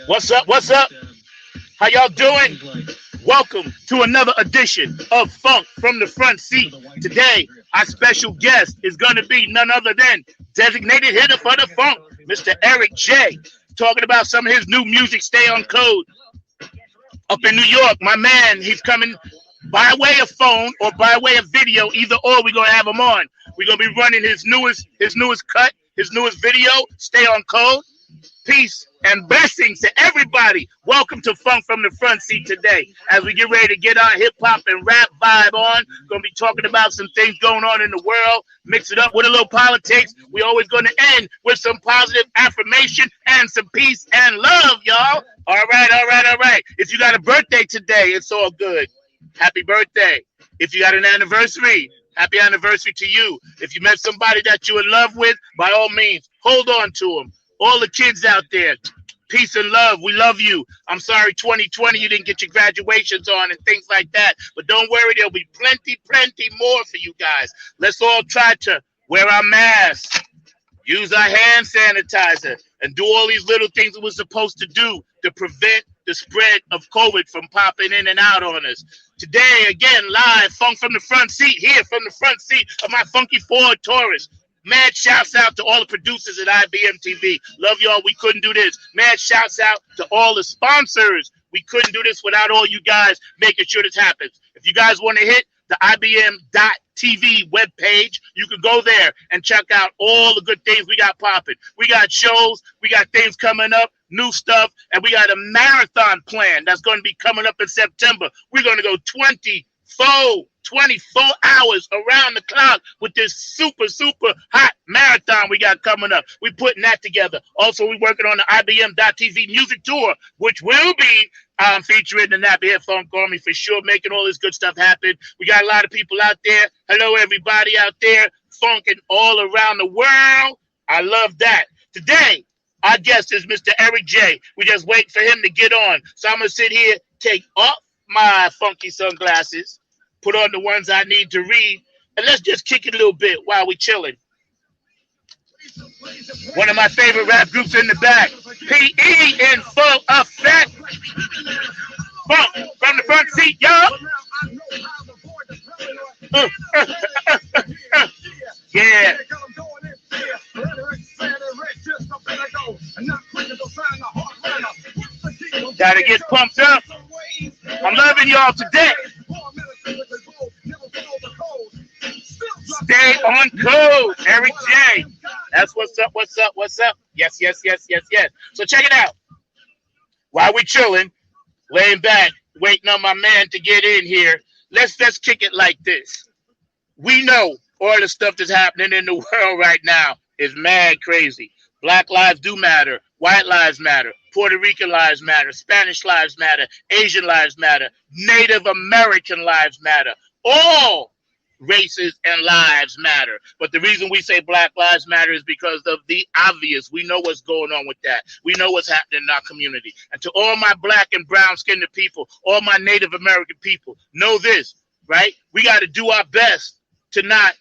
What's up? What's up? How y'all doing? Welcome to another edition of Funk from the Front Seat. Today, our special guest is going to be none other than designated hitter for the Funk, Mr. Eric J. Talking about some of his new music, Stay on Code, up in New York. My man, he's coming by way of phone or by way of video, either or. We're gonna have him on. We're gonna be running his newest cut, his newest video, Stay on Code. Peace and blessings to everybody. Welcome to Funk from the Front Seat today. As we get ready to get our hip hop and rap vibe on, gonna be talking about some things going on in the world. Mix it up with a little politics. We always gonna end with some positive affirmation and some peace and love, y'all. All right, all right, all right. If you got a birthday today, it's all good. Happy birthday. If you got an anniversary, happy anniversary to you. If you met somebody that you're in love with, by all means, hold on to them. All the kids out there, peace and love. We love you. I'm sorry, 2020, you didn't get your graduations on and things like that. But don't worry, there'll be plenty more for you guys. Let's all try to wear our masks, use our hand sanitizer, and do all these little things that we're supposed to do to prevent the spread of COVID from popping in and out on us. Today, again, live, Funk from the Front Seat, here from the front seat of my funky Ford Taurus. Mad shouts out to all the producers at IBM TV. Love y'all. We couldn't do this. Mad shouts out to all the sponsors. We couldn't do this without all you guys making sure this happens. If you guys want to hit the IBM.TV webpage, you can go there and check out all the good things we got popping. We got shows. We got things coming up, new stuff, and we got a marathon plan that's going to be coming up in September. We're going to go 24 hours around the clock with this super hot marathon we got coming up. We're putting that together. Also, we're working on the IBM.TV music tour, which will be featuring the Nappy Headphone Army for sure, making all this good stuff happen. We got a lot of people out there. Hello, everybody out there, funking all around the world. I love that. Today, our guest is Mr. Eric J. We just wait for him to get on. So I'm going to sit here, take off my funky sunglasses, put on the ones I need to read, and let's just kick it a little bit while we chilling. One of my favorite rap groups in the back, PE in full effect. Funk from the Front Seat, y'all. Yeah. Gotta get pumped up. I'm loving y'all today. Stay on code, Eric J. That's what's up, what's up, what's up. Yes. So check it out. While we chilling, laying back, waiting on my man to get in here, let's kick it like this. We know all the stuff that's happening in the world right now is mad crazy. Black lives do matter. White lives matter. Puerto Rican lives matter. Spanish lives matter. Asian lives matter. Native American lives matter. All races and lives matter. But the reason we say Black Lives Matter is because of the obvious. We know what's going on with that. We know what's happening in our community. And to all my black and brown skinned people, all my Native American people, know this, right? We got to do our best to not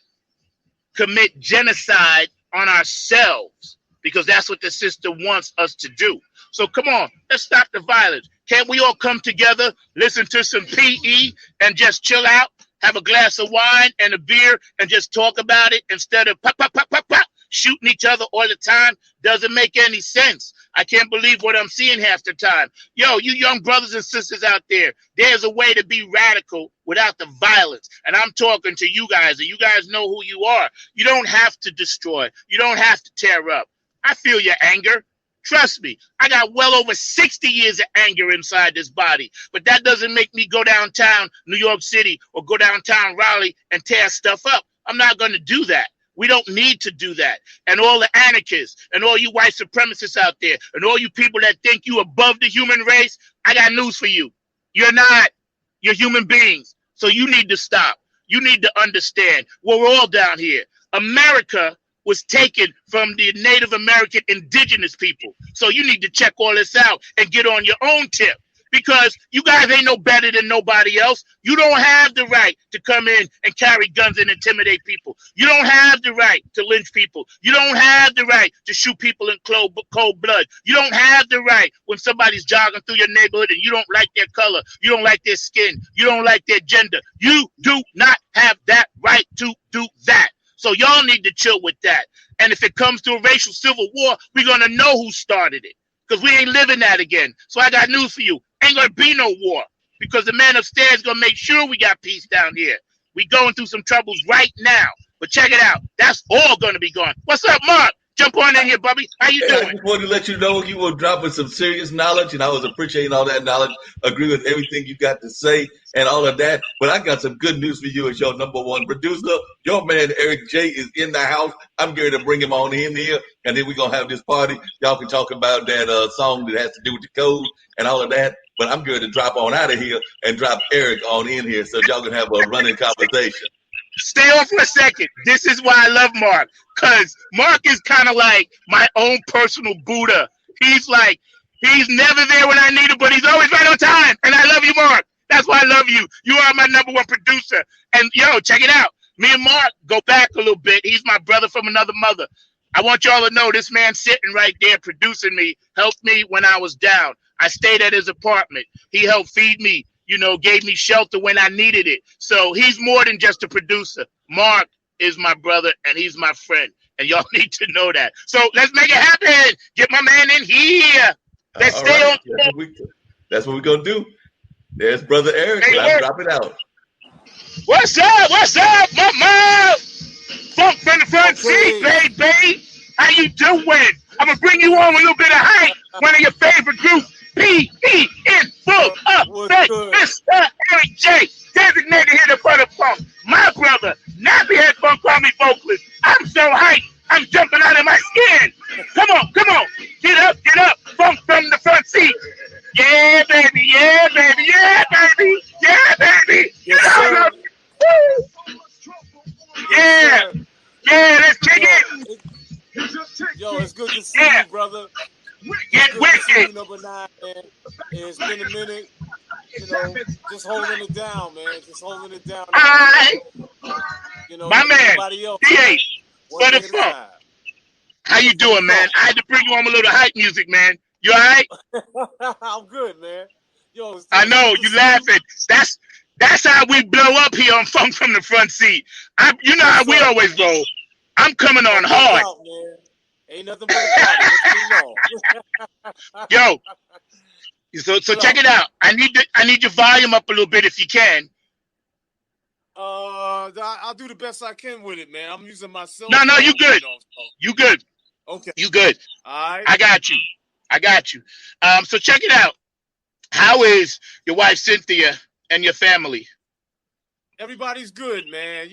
commit genocide on ourselves, because that's what the system wants us to do. So come on, let's stop the violence. Can't we all come together, listen to some PE, and just chill out, have a glass of wine and a beer, and just talk about it instead of pop, shooting each other all the time? Doesn't make any sense. I can't believe what I'm seeing half the time. Yo, you young brothers and sisters out there, there's a way to be radical without the violence. And I'm talking to you guys, and you guys know who you are. You don't have to destroy. You don't have to tear up. I feel your anger. Trust me, I got well over 60 years of anger inside this body. But that doesn't make me go downtown New York City or go downtown Raleigh and tear stuff up. I'm not going to do that. We don't need to do that. And all the anarchists and all you white supremacists out there and all you people that think you above the human race, I got news for you. You're not. You're human beings. So you need to stop. You need to understand. Well, we're all down here. America was taken from the Native American indigenous people. So you need to check all this out and get on your own tip. because you guys ain't no better than nobody else. You don't have the right to come in and carry guns and intimidate people. You don't have the right to lynch people. You don't have the right to shoot people in cold blood. You don't have the right when somebody's jogging through your neighborhood and you don't like their color, you don't like their skin, you don't like their gender. You do not have that right to do that. So y'all need to chill with that. And if it comes to a racial civil war, we're going to know who started it, because we ain't living that again. So I got news for you. Ain't going to be no war, because the man upstairs is going to make sure we got peace down here. We going through some troubles right now. But check it out. That's all going to be gone. What's up, Mark? Jump on in here, Bubby. How you doing? I just wanted to let you know you were dropping some serious knowledge, and I was appreciating all that knowledge. Agree with everything you got to say and all of that. But I got some good news for you as your number one producer. Your man, Eric J, is in the house. I'm going to bring him on in here, and then we're going to have this party. Y'all can talk about that song that has to do with the code and all of that. But I'm going to drop on out of here and drop Eric on in here so y'all can have a running conversation. Stay on for a second. This is why I love Mark, because Mark is kind of like my own personal Buddha. He's never there when I need him, but he's always right on time. And I love you, Mark. That's why I love you. You are my number one producer. And, yo, check it out. Me and Mark go back a little bit. He's my brother from another mother. I want y'all to know this man sitting right there producing me helped me when I was down. I stayed at his apartment. He helped feed me. Gave me shelter when I needed it. So he's more than just a producer. Mark is my brother, and he's my friend. And y'all need to know that. So let's make it happen. Get my man in here. Let's stay on. That's what we're going to do. There's Brother Eric. I'll drop it out. What's up, mama? Funk from the front seat, baby. How you doing? I'm going to bring you on a little bit of hype. One of your favorite groups. P.E. in full effect, Mr. Eric J, designated hitter for the funk. My brother, Nappyhead Funk Army vocalist. I'm so hyped, I'm jumping out of my skin. Come on. Get up. Funk from the front seat. Yeah, baby. Yeah, let's kick it. Yo, it's good to see you, brother. Get wicked. Number 9, man. It's been a minute. Just holding it down, man. My man, D8, what the fuck? How you doing, man? I had to bring you on a little hype music, man. You all right? I'm good, man. Yo, I know, you laughing. That's how we blow up here on Funk from the Front Seat. You know how we always roll. I'm coming on hard. Out, man. Ain't nothing but a party. Yo, so check it out. I need your volume up a little bit if you can. I'll do the best I can with it, man. I'm using my cell. No, you good. You good. Okay. You good. All right. I got you. So check it out. How is your wife Cynthia and your family? Everybody's good, man.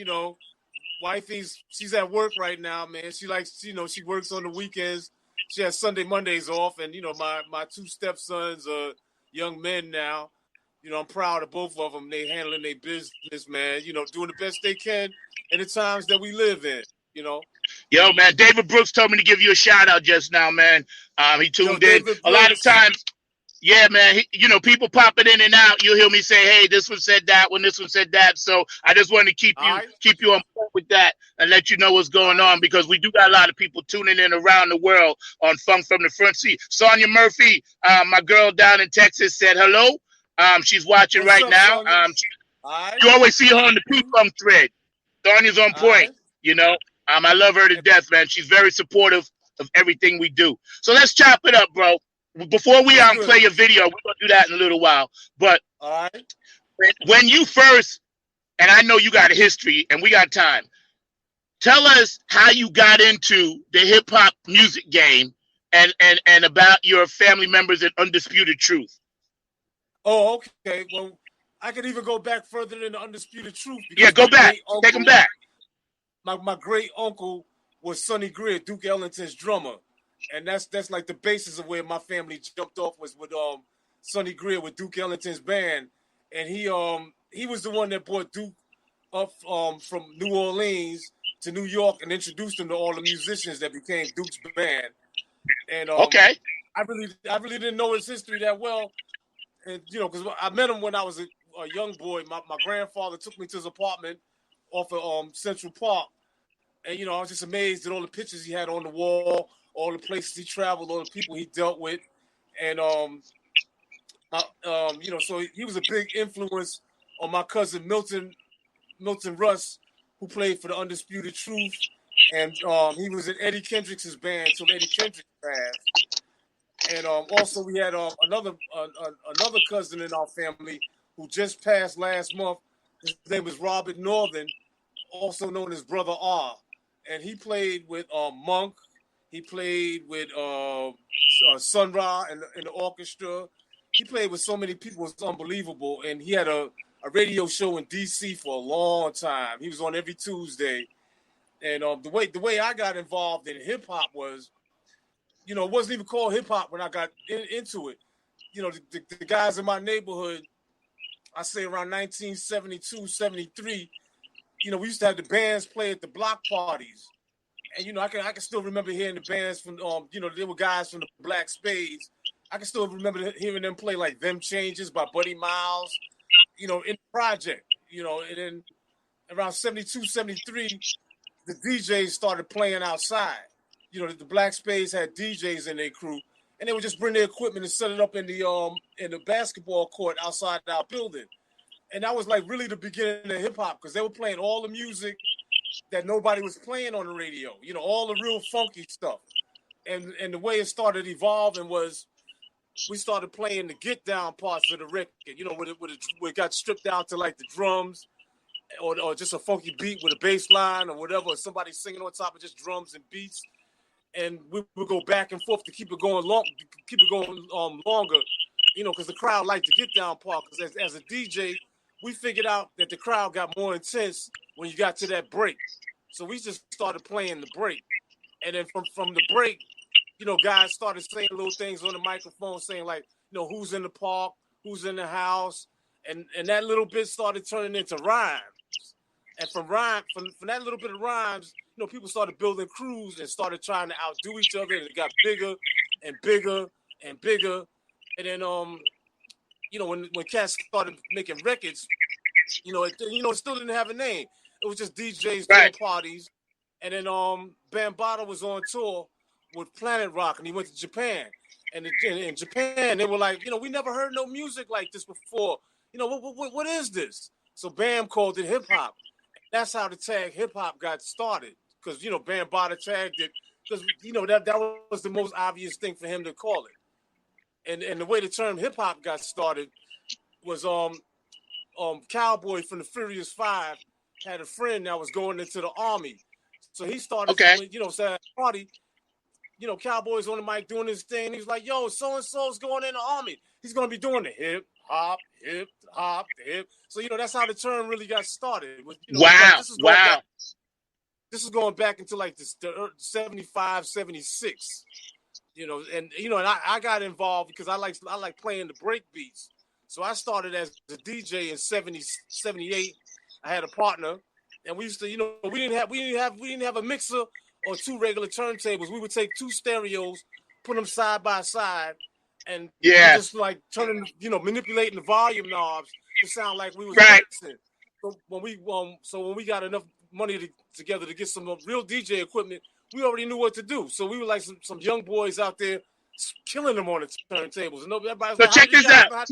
She's at work right now, man. She likes, she works on the weekends. She has Sunday, Mondays off. And, my 2 stepsons are young men now. I'm proud of both of them. They handling their business, man, doing the best they can in the times that we live in, Yo, man, David Brooks told me to give you a shout out just now, man. He tuned in. A lot of times. Yeah, man. People popping in and out. You'll hear me say, "Hey, this one said that one. This one said that." So I just want to keep you on point with that and let you know what's going on, because we do got a lot of people tuning in around the world on Funk from the Front Seat. Sonia Murphy, my girl down in Texas, said hello. She's watching right now. You always see her on the P-Funk thread. Sonia's on point. I love her to death, man. She's very supportive of everything we do. So let's chop it up, bro. Before we play your video, we're going to do that in a little while. But when you first, and I know you got a history and we got time, tell us how you got into the hip-hop music game and about your family members at Undisputed Truth. Oh, okay. Well, I could even go back further than the Undisputed Truth. Yeah, go back. Take them back. My great uncle was Sonny Greer, Duke Ellington's drummer. And that's like the basis of where my family jumped off, was with Sonny Greer with Duke Ellington's band. And he was the one that brought Duke up from New Orleans to New York and introduced him to all the musicians that became Duke's band. And I really didn't know his history that well And because I met him when I was a young boy. My grandfather took me to his apartment off of Central Park, and I was just amazed at all the pictures he had on the wall, all the places he traveled, all the people he dealt with, and so he was a big influence on my cousin Milton Russ, who played for the Undisputed Truth, and he was in Eddie Kendricks' band till Eddie Kendricks passed. And also we had another cousin in our family who just passed last month. His name was Robert Northern, also known as Brother R. And he played with Monk. He played with Sun Ra in the orchestra. He played with so many people. It was unbelievable. And he had a radio show in D.C. for a long time. He was on every Tuesday. And the way I got involved in hip hop was, it wasn't even called hip hop when I got into it. The guys in my neighborhood, I say around 1972, 73, we used to have the bands play at the block parties. And, I can still remember hearing the bands from, there were guys from the Black Spades. I can still remember hearing them play like Them Changes by Buddy Miles, in the project, and then around 72, 73, the DJs started playing outside. The Black Spades had DJs in their crew, and they would just bring their equipment and set it up in the basketball court outside our building. And that was like really the beginning of hip hop, because they were playing all the music that nobody was playing on the radio, all the real funky stuff. And the way it started evolving was we started playing the get down parts of the record, where it got stripped down to like the drums or just a funky beat with a bass line or whatever, or somebody singing on top of just drums and beats. And we would go back and forth to keep it going longer, because the crowd liked the get down part. Because as a DJ, we figured out that the crowd got more intense when you got to that break. So we just started playing the break. And then from the break, guys started saying little things on the microphone, saying like, who's in the park, who's in the house. And that little bit started turning into rhymes. And from that little bit of rhymes, people started building crews and started trying to outdo each other, and it got bigger and bigger and bigger. And then, when cats started making records, it still didn't have a name. It was just DJs doing parties. And then Bambaataa was on tour with Planet Rock, and he went to Japan. And in Japan, they were like, we never heard no music like this before. What is this? So Bam called it hip hop. That's how the tag hip hop got started. Because, Bambaataa tagged it. Because, that was the most obvious thing for him to call it. And the way the term hip hop got started was Cowboy from the Furious Five had a friend that was going into the army. So he started, saying, party, Cowboy's on the mic doing his thing. He's like, yo, so-and-so's going in the army. He's going to be doing the hip hop, hip hop, hip. So, that's how the term really got started. Wow. This is going back into like the 75, 76. And I got involved because I like playing the break beats. So I started as a DJ in 78. I had a partner, and we used to, we didn't have a mixer or two regular turntables. We would take two stereos, put them side by side, and just like turning, manipulating the volume knobs to sound like we was mixing. So when we got enough money together to get some real DJ equipment, we already knew what to do. So we were like some young boys out there killing them on the turntables. And everybody's so like, check this out.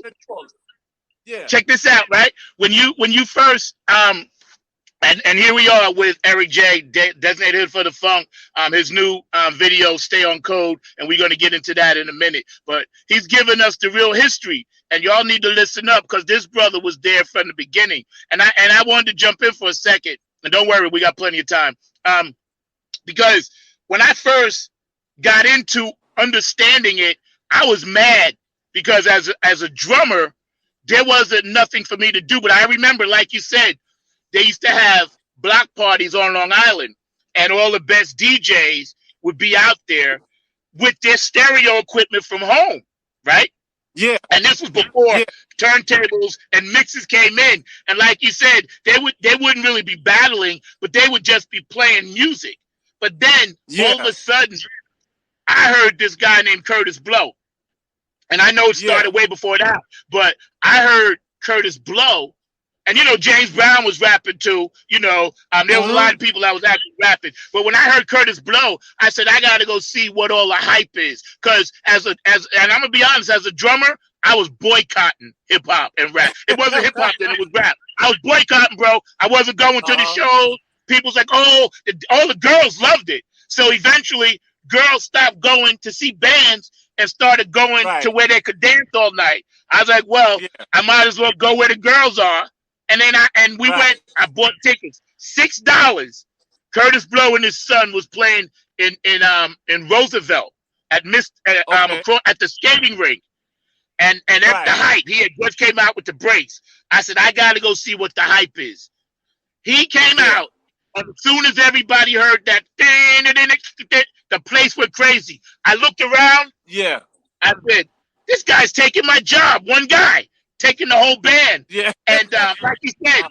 Yeah. Check this out, right? When you first and here we are with Eric J, Designated Hood for the Funk, his new video, Stay on Code, and we're going to get into that in a minute. But he's giving us the real history, and y'all need to listen up because this brother was there from the beginning. And I wanted to jump in for a second, and don't worry, we got plenty of time. Because when I first got into understanding it, I was mad because as a drummer, there wasn't nothing for me to do. But I remember, like you said, they used to have block parties on Long Island, and all the best DJs would be out there with their stereo equipment from home, right? Yeah. And this was before turntables and mixes came in. And like you said, they wouldn't really be battling, but they would just be playing music. But then all of a sudden, I heard this guy named Curtis Blow. And I know it started way before that, but I heard Curtis Blow, and James Brown was rapping too. There was a lot of people that was actually rapping. But when I heard Curtis Blow, I said I got to go see what all the hype is. Because and I'm gonna be honest, as a drummer, I was boycotting hip hop and rap. It wasn't hip hop then; it was rap. I was boycotting, bro. I wasn't going to the shows. People's like, all the girls loved it. So eventually, girls stopped going to see bands and started going to where they could dance all night. I was like, well, I might as well go where the girls are. And then we went. I bought tickets, $6. Curtis Blow and his son was playing in Roosevelt at the skating rink, and at the height, he had just came out with the brakes. I said, I got to go see what the hype is. He came out, and as soon as everybody heard that, the place went crazy. I looked around. Yeah, I said, this guy's taking my job. One guy taking the whole band. Yeah. And like you said,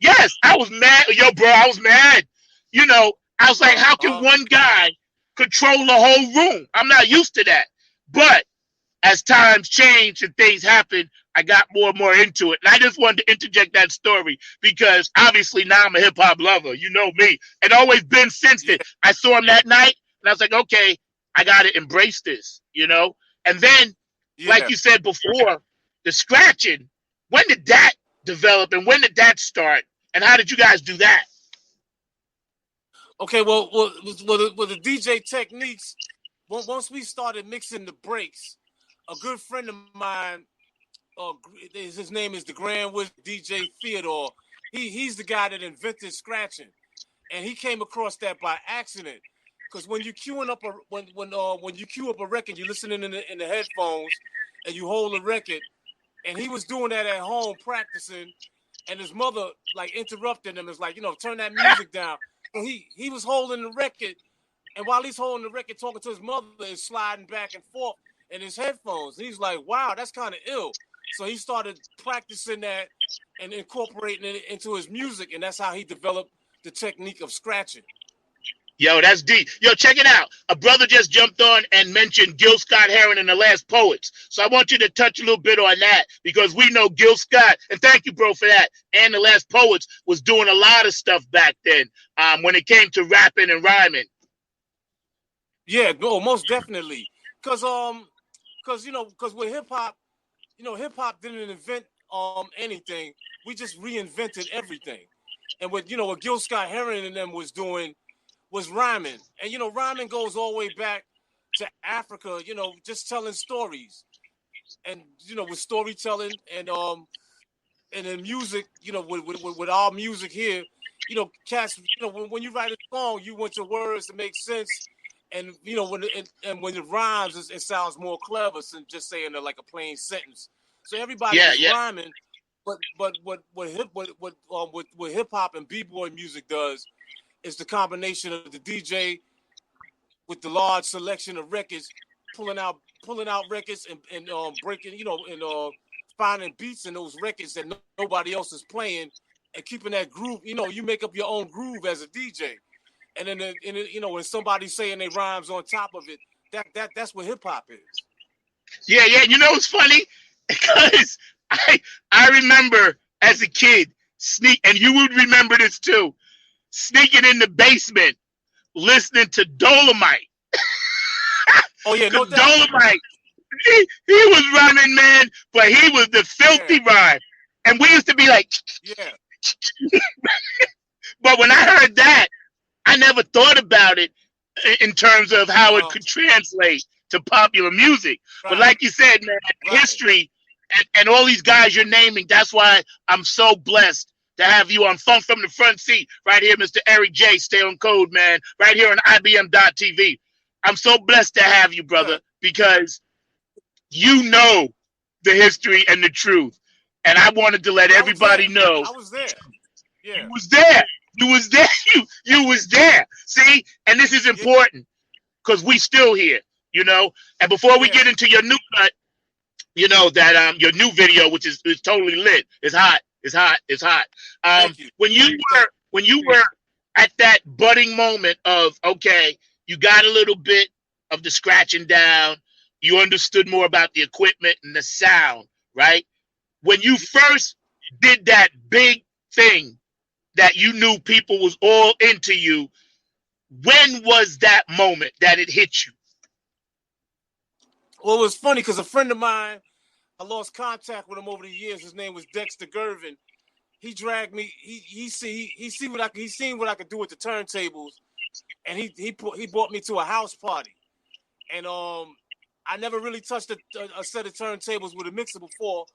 yes, I was mad. Yo, bro, I was mad. I was like, how can one guy control the whole room? I'm not used to that. But as times change and things happen, I got more and more into it. And I just wanted to interject that story because obviously now I'm a hip hop lover. You know me. And always been since then. I saw him that night and I was like, okay, I got to embrace this, And then, like you said before, the scratching, when did that develop and when did that start? And how did you guys do that? Okay, well, the DJ techniques, once we started mixing the breaks, a good friend of mine, his name is the Grand Wizard DJ Theodore. He's the guy that invented scratching, and he came across that by accident. Because when you queuing up when you queue up a record, you're listening in the headphones, and you hold the record, and he was doing that at home practicing, and his mother interrupted him. It's like, turn that music down. So he was holding the record, and while he's holding the record, talking to his mother, is sliding back and forth in his headphones. He's like, wow, that's kind of ill. So he started practicing that and incorporating it into his music, and that's how he developed the technique of scratching. Yo, that's deep. Yo, check it out. A brother just jumped on and mentioned Gil Scott-Heron and the Last Poets. So I want you to touch a little bit on that because we know Gil Scott, and thank you, bro, for that, and the Last Poets was doing a lot of stuff back then when it came to rapping and rhyming. Yeah, no, most definitely. Because with hip-hop, hip-hop didn't invent anything. We just reinvented everything. And what Gil Scott-Heron and them was doing was rhyming. And, rhyming goes all the way back to Africa, just telling stories. And, with storytelling and in music, with our music here, cats, when you write a song, you want your words to make sense. And, when it rhymes, it sounds more clever than just saying it like a plain sentence. So everybody is rhyming. But what hip hop and b-boy music does is the combination of the DJ with the large selection of records, pulling out records and breaking, and finding beats in those records that nobody else is playing, and keeping that groove. You make up your own groove as a DJ, and then when somebody's saying they rhymes on top of it, that's what hip hop is. Yeah. It's funny because I remember as a kid and you would remember this too. Sneaking in the basement, listening to Dolomite. Oh yeah, no doubt. Dolomite. He was rhyming, man, but he was the filthy rhyme, and we used to be like, But when I heard that, I never thought about it in terms of how it could translate to popular music. Right. But like you said, man, history and all these guys you're naming. That's why I'm so blessed to have you on Funk from the Front Seat right here, Mr. Eric J. Stay on code, man. Right here on IBM.TV. I'm so blessed to have you, brother, because you know the history and the truth. And I wanted to let everybody know. I was there. Yeah. You was there. You was there. You was there. See? And this is important because we still here, And before we get into your new cut, that your new video, which is totally lit. It's hot. It's hot. It's hot. When you were at that budding moment of, okay, you got a little bit of the scratching down, You understood more about the equipment and the sound, right? When you first did that big thing that you knew people was all into you, when was that moment that it hit you? Well, it was funny because a friend of mine, I lost contact with him over the years. His name was Dexter Gervin. He dragged me. He seen what I could do with the turntables, and he brought me to a house party. And I never really touched a set of turntables with a mixer before,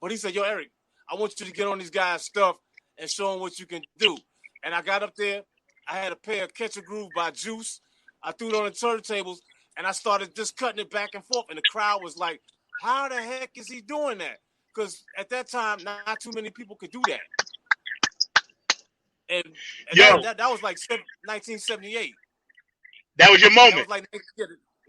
but he said, "Yo, Eric, I want you to get on these guys' stuff and show them what you can do." And I got up there. I had a pair of Catch a Groove by Juice. I threw it on the turntables, and I started just cutting it back and forth. And the crowd was like, "How the heck is he doing that?" Because at that time, not too many people could do that. And that was like 1978. That was your moment. That was like,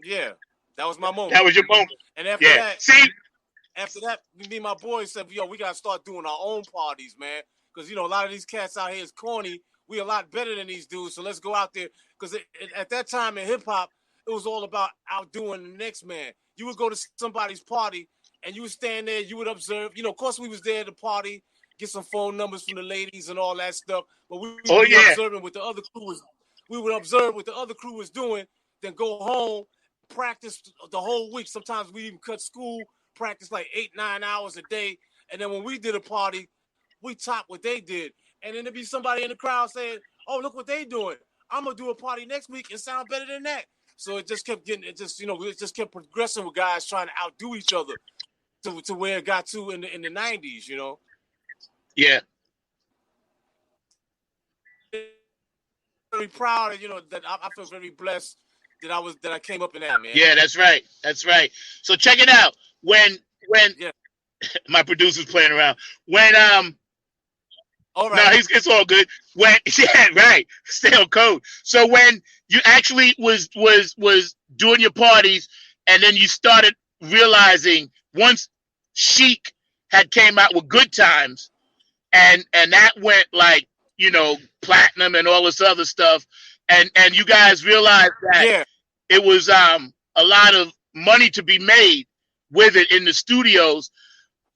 yeah, that was my moment. That was your moment. And after that, me and my boys said, "Yo, we gotta start doing our own parties, man. Because a lot of these cats out here is corny. We a lot better than these dudes. So let's go out there." Because at that time in hip hop, it was all about outdoing the next man. You would go to somebody's party and you would stand there. You would observe. Of course, we was there at the party, get some phone numbers from the ladies and all that stuff. But we would be observing what the other crew was. We would observe what the other crew was doing, then go home, practice the whole week. Sometimes we even cut school, practice like 8-9 hours a day. And then when we did a party, we topped what they did. And then there'd be somebody in the crowd saying, "Oh, look what they doing. I'm gonna do a party next week and sound better than that." So it just kept getting, it just kept progressing with guys trying to outdo each other to where it got to in the 90s, Yeah. Very proud, that I feel very blessed that I came up in that, man. Yeah, that's right. That's right. So check it out. When my producer's playing around. When all right. No, it's all good. When right. Stay on code. So when you actually was doing your parties and then you started realizing once Chic had came out with Good Times and that went like, platinum and all this other stuff, and you guys realized that it was a lot of money to be made with it in the studios.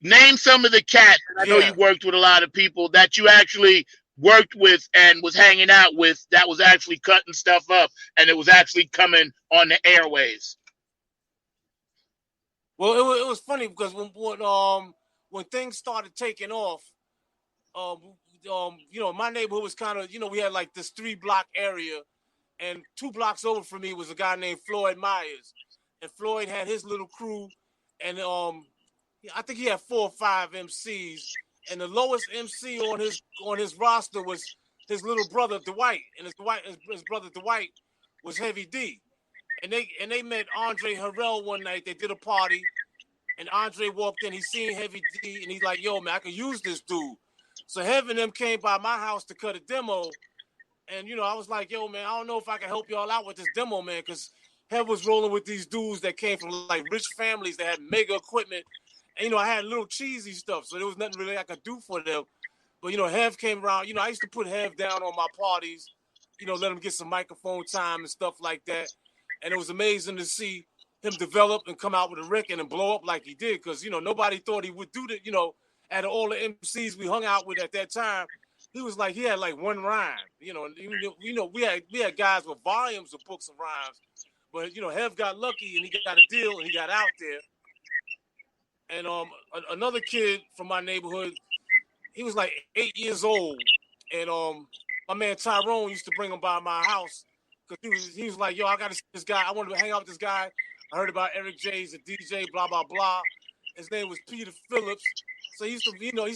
Name some of the cats. I know you worked with a lot of people that you actually worked with and was hanging out with that was actually cutting stuff up and it was actually coming on the airways. Well, it was funny because when things started taking off, my neighborhood was kind of, we had like this 3-block area, and 2 blocks over from me was a guy named Floyd Myers, and Floyd had his little crew, and I think he had 4 or 5 MCs, and the lowest MC on his roster was his little brother Dwight, and his brother Dwight was Heavy D, and they met Andre Harrell one night. They did a party, and Andre walked in. He seen Heavy D, and he's like, "Yo, man, I could use this dude." So Hev and them came by my house to cut a demo, and I was like, "Yo, man, I don't know if I can help y'all out with this demo, man," because Hev was rolling with these dudes that came from like rich families that had mega equipment. And, I had little cheesy stuff, so there was nothing really I could do for them. But, Hev came around. I used to put Hev down on my parties, let him get some microphone time and stuff like that. And it was amazing to see him develop and come out with a record and blow up like he did because, nobody thought he would do that. Out of all the MCs we hung out with at that time, he had like one rhyme. We had guys with volumes of books of rhymes. But, Hev got lucky and he got a deal and he got out there. And another kid from my neighborhood, he was like 8 years old, and my man Tyrone used to bring him by my house because he was like, "Yo, I got to see this guy. I wanted to hang out with this guy. I heard about Eric J's a DJ, blah blah blah." His name was Peter Phillips. So he used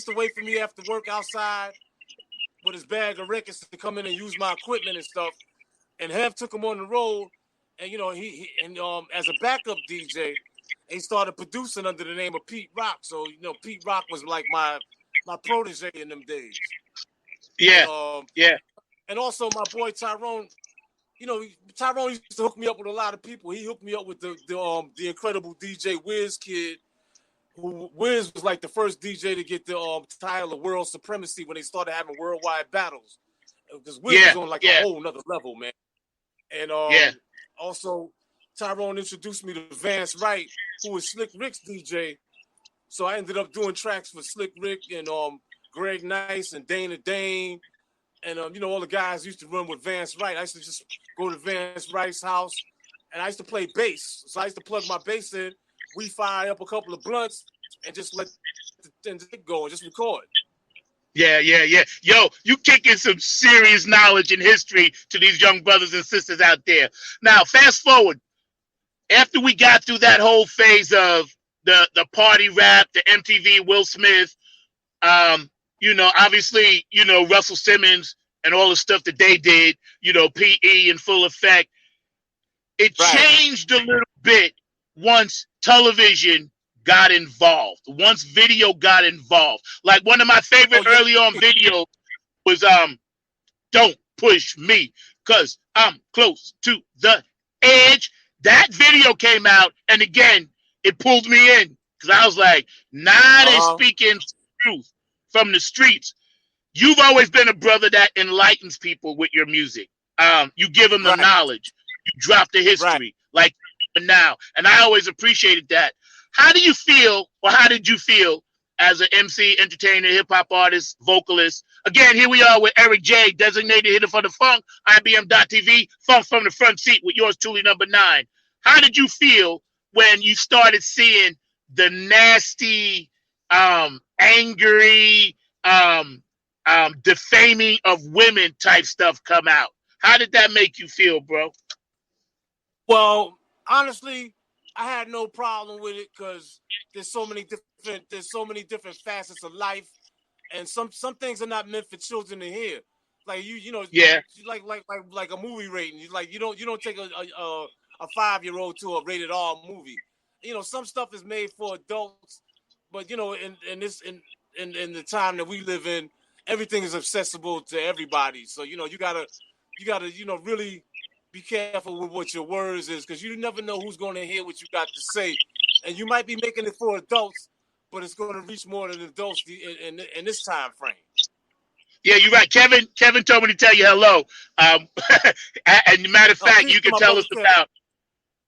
to wait for me after work outside with his bag of records to come in and use my equipment and stuff. And Hev took him on the road, and he as a backup DJ. He started producing under the name of Pete Rock. So, Pete Rock was like my protege in them days. Yeah. And also my boy Tyrone, Tyrone used to hook me up with a lot of people. He hooked me up with the incredible DJ Wiz Kid. Wiz was like the first DJ to get the title of World Supremacy when they started having worldwide battles. Because Wiz was on like a whole nother level, man. And also Tyrone introduced me to Vance Wright, who was Slick Rick's DJ. So I ended up doing tracks for Slick Rick and Greg Nice and Dana Dane. And, all the guys used to run with Vance Wright. I used to just go to Vance Wright's house, and I used to play bass. So I used to plug my bass in. We fire up a couple of blunts and just let it go and just record. Yeah. Yo, you kicking some serious knowledge and history to these young brothers and sisters out there. Now, fast forward. After we got through that whole phase of the party rap, the MTV, Will Smith, obviously, Russell Simmons and all the stuff that they did, PE in full effect. It changed a little bit once television got involved, once video got involved. Like one of my favorite early on videos was Don't Push Me, 'cause I'm close to the edge. That video came out, and again, it pulled me in, because I was like, they're speaking truth from the streets. You've always been a brother that enlightens people with your music. You give them the knowledge. You drop the history, like now. And I always appreciated that. How do you feel, or how did you feel as an MC, entertainer, hip-hop artist, vocalist? Again, here we are with Eric J, designated hitter for the Funk, IBM.TV, Funk from the Front Seat with yours truly, number 9. How did you feel when you started seeing the nasty, angry, defaming of women type stuff come out? How did that make you feel, bro? Well, honestly, I had no problem with it, because there's so many different facets of life, and some things are not meant for children to hear. Like like a movie rating. You don't take a 5-year-old to a rated R movie. Some stuff is made for adults, but in the time that we live in, everything is accessible to everybody. So you gotta really be careful with what your words is, because you never know who's going to hear what you got to say, and you might be making it for adults, but it's going to reach more than adults in this time frame. Yeah, you're right. Kevin told me to tell you hello. And matter of fact, you can tell us about.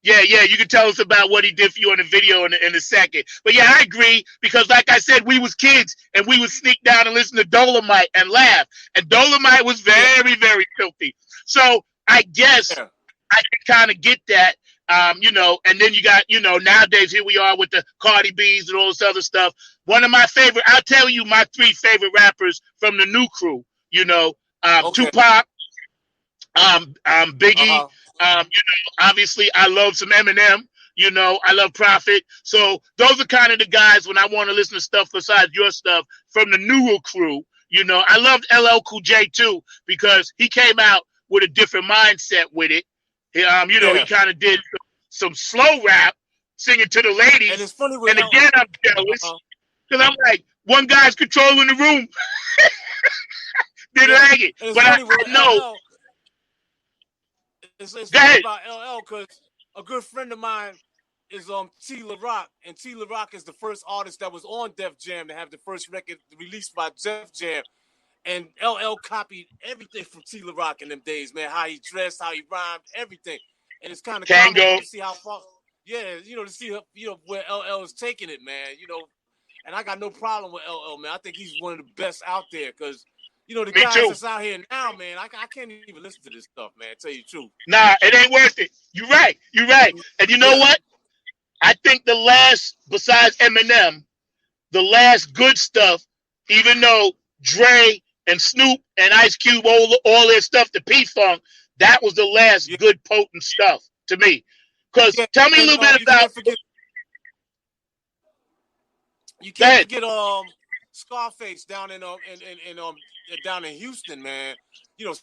Yeah, you can tell us about what he did for you in the video in a second. But yeah, I agree, because like I said, we was kids and we would sneak down and listen to Dolomite and laugh. And Dolomite was very, very filthy. So I guess I can kind of get that, and then you got, nowadays here we are with the Cardi B's and all this other stuff. One of my favorite, I'll tell you my 3 favorite rappers from the new crew, Tupac, Biggie, obviously I love some Eminem, I love Prophet. So those are kind of the guys when I want to listen to stuff besides your stuff from the newer crew. I loved LL Cool J too, because he came out with a different mindset with it. He kind of did some slow rap, singing to the ladies. And it's funny and again, I'm jealous, because I'm like, one guy's controlling the room. Didn't like it. But I know. It's funny about LL, because a good friend of mine is T. La Rock, and T. La Rock is the first artist that was on Def Jam to have the first record released by Def Jam. And LL copied everything from T. La Rock in them days, man. How he dressed, how he rhymed, everything. And it's kind of comical to see how far, to see where LL is taking it, man. And I got no problem with LL, man. I think he's one of the best out there, because the guys that's out here now, man, I can't even listen to this stuff, man. Tell you the truth. Nah, it ain't worth it. You're right. And you know what? I think the last, besides Eminem, the last good stuff, even though Dre and Snoop and Ice Cube, all their stuff, the P-Funk, that was the last good, potent stuff to me. Because tell me a little bit about. You can't forget Scarface down in Houston, man.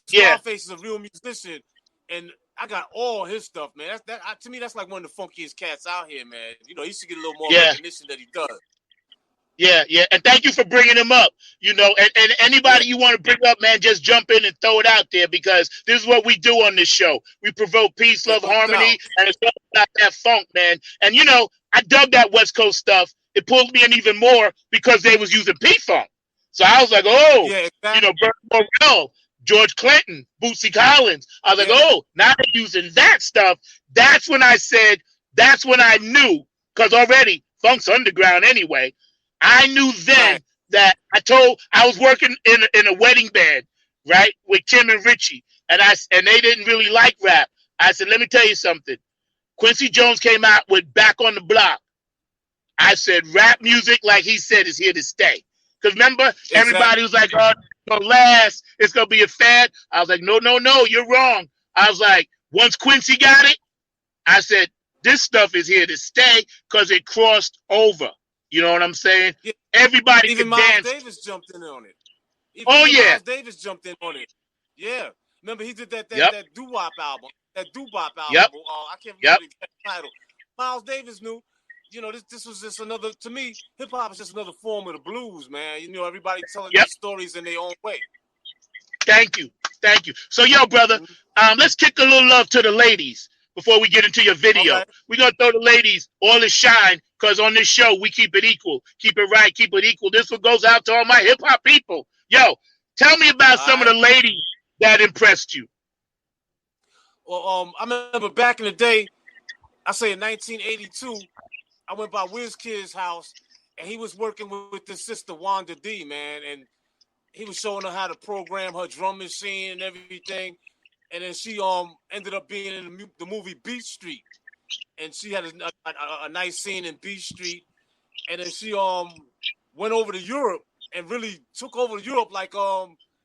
Scarface is a real musician, and I got all his stuff, man. To me, that's like one of the funkiest cats out here, man. He should get a little more recognition that he does. Yeah. And thank you for bringing him up, and anybody you want to bring up, man, just jump in and throw it out there, because this is what we do on this show. We provoke peace, love, harmony, and it's all about that funk, man. And, I dug that West Coast stuff. It pulled me in even more because they was using P-Funk. So I was like, Burt Morrell, George Clinton, Bootsy Collins. I was like, oh, now they're using that stuff. That's when I knew, because already Funk's underground anyway. I knew then that I was working in a wedding band, right, with Kim and Richie, and they didn't really like rap. I said, let me tell you something. Quincy Jones came out with Back on the Block. I said, rap music, like he said, is here to stay. Because remember, everybody was like, oh, it's going to last. It's going to be a fad. I was like, no, you're wrong. I was like, once Quincy got it, I said, this stuff is here to stay because it crossed over. You know what I'm saying? Yeah. Everybody even can Miles dance. Davis jumped in on it. Miles Davis jumped in on it. Yeah. Remember, he did that doo-wop album. That doo-wop album. Yep. I can't remember the exact title. Miles Davis knew. You know, this was just another, to me, hip-hop is just another form of the blues, man. You know, everybody telling their stories in their own way. Thank you. So, yo, brother, let's kick a little love to the ladies before we get into your video. Okay. We're going to throw the ladies all the shine because on this show, we keep it equal. Keep it right, keep it equal. This one goes out to all my hip-hop people. Yo, tell me about some of the ladies that impressed you. Well, I remember back in the day, I say in 1982, I went by WizKid's house, and he was working with his sister Wanda D, man, and he was showing her how to program her drum machine and everything. And then she ended up being in the movie Beat Street, and she had a nice scene in Beat Street. And then she went over to Europe and really took over Europe like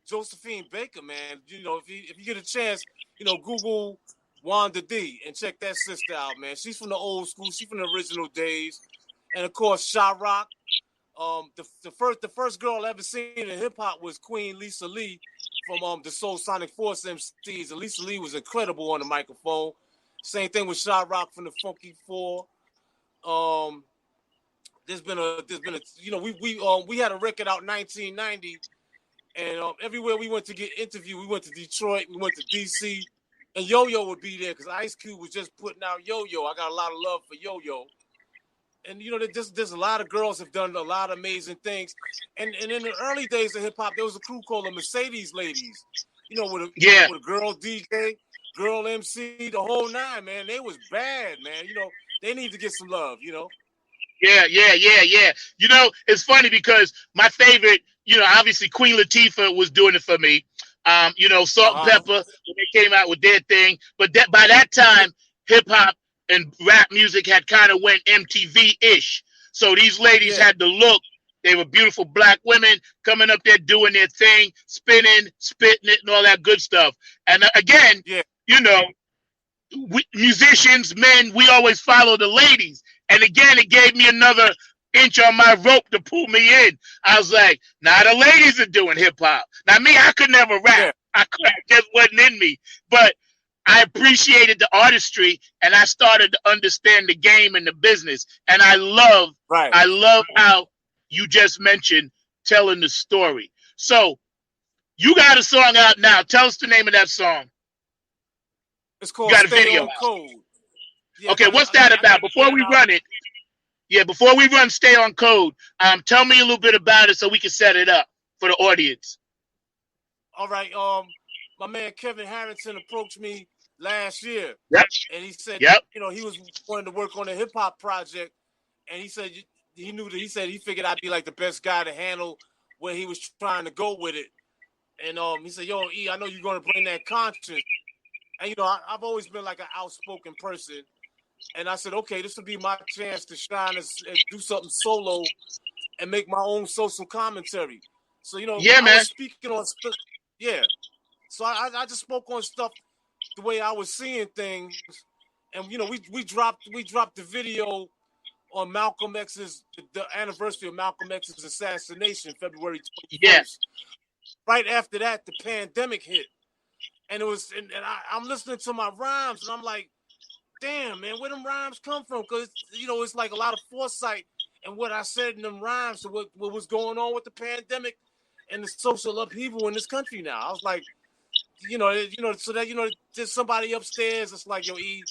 Josephine Baker, man. You know, if you get a chance, you know, Google Wanda D and check that sister out, man. She's from the old school. She's from the original days. And of course, Sha Rock. The first girl I ever seen in hip hop was Queen Lisa Lee from the Soul Sonic Force MCs. And Lisa Lee was incredible on the microphone. Same thing with Sha Rock from the Funky Four. There's been a you know, we had a record out in 1990, and everywhere we went to get interviewed, we went to Detroit, we went to DC, and Yo-Yo would be there because Ice Cube was just putting out Yo-Yo. I got a lot of love for Yo-Yo. And, you know, there's a lot of girls have done a lot of amazing things. And in the early days of hip-hop, there was a crew called the Mercedes Ladies. You know, with a girl DJ, girl MC, the whole nine, man. They was bad, man. You know, they need to get some love, you know. Yeah. You know, it's funny because my favorite, you know, obviously Queen Latifah was doing it for me. You know, Salt and Pepper, when they came out with their thing. But by that time, hip-hop and rap music had kind of went MTV-ish. So these ladies had the look. They were beautiful black women coming up there doing their thing, spinning, spitting it, and all that good stuff. And again, you know, musicians, men, we always follow the ladies. And again, it gave me another inch on my rope to pull me in. I was like, now the ladies are doing hip-hop. Now me, I could never rap. I just wasn't in me. But I appreciated the artistry, and I started to understand the game and the business. And I love how you just mentioned telling the story. So you got a song out now. Tell us the name of that song. It's called you got a Stay video on Code. Yeah, okay, what's that about? Before we run it, before we run Stay on Code, tell me a little bit about it so we can set it up for the audience. All right. My man Kevin Harrington approached me last year. Yep. And he said, Yep. you know, he was wanting to work on a hip hop project, and he said he figured I'd be like the best guy to handle where he was trying to go with it. And he said, yo, E, I know you're going to bring that conscience. And, you know, I've always been like an outspoken person. And I said, okay, this will be my chance to shine and do something solo and make my own social commentary. So, you know, I was speaking on stuff. Yeah. So I just spoke on stuff the way I was seeing things. And, you know, we dropped the video on Malcolm X's, the anniversary of Malcolm X's assassination, February 21st. Yeah. Right after that, the pandemic hit. And it was, and I'm listening to my rhymes, and I'm like, damn, man, where them rhymes come from? Because, you know, it's like a lot of foresight and what I said in them rhymes to what was going on with the pandemic and the social upheaval in this country now. I was like, so that, you know, there's somebody upstairs that's like, yo, E,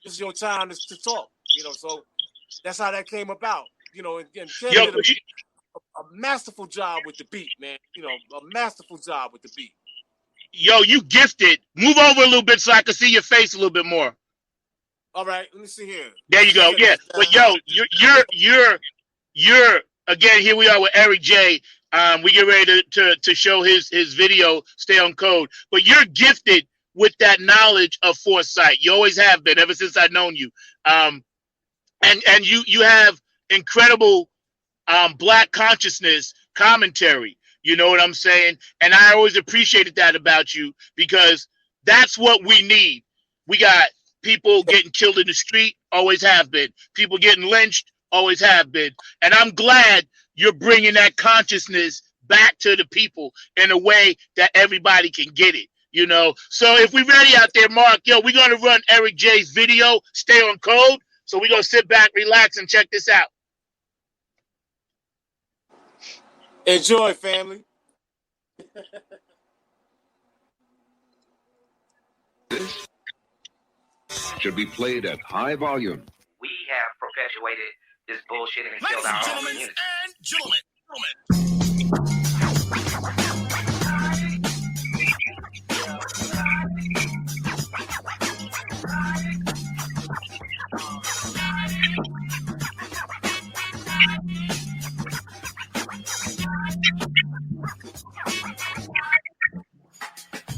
this is your time to talk, you know, so that's how that came about, you know, and Ken did a masterful job with the beat, man, you know, a masterful job with the beat. Yo, you gifted. Move over a little bit so I can see your face a little bit more. All right, let me see here. There you go. Yeah, but yo, you're again. Here we are with Eric J. We get ready to show his video. Stay on code. But you're gifted with that knowledge of foresight. You always have been ever since I've known you. And you have incredible Black consciousness commentary. You know what I'm saying? And I always appreciated that about you, because that's what we need. We got people getting killed in the street, always have been. People getting lynched, always have been. And I'm glad you're bringing that consciousness back to the people in a way that everybody can get it. You know, so if we're ready out there, Mark, yo, we're going to run Eric J's video, Stay on Code. So we're going to sit back, relax, and check this out. Enjoy, family. This should be played at high volume. We have perpetuated this bullshit and killed our own community.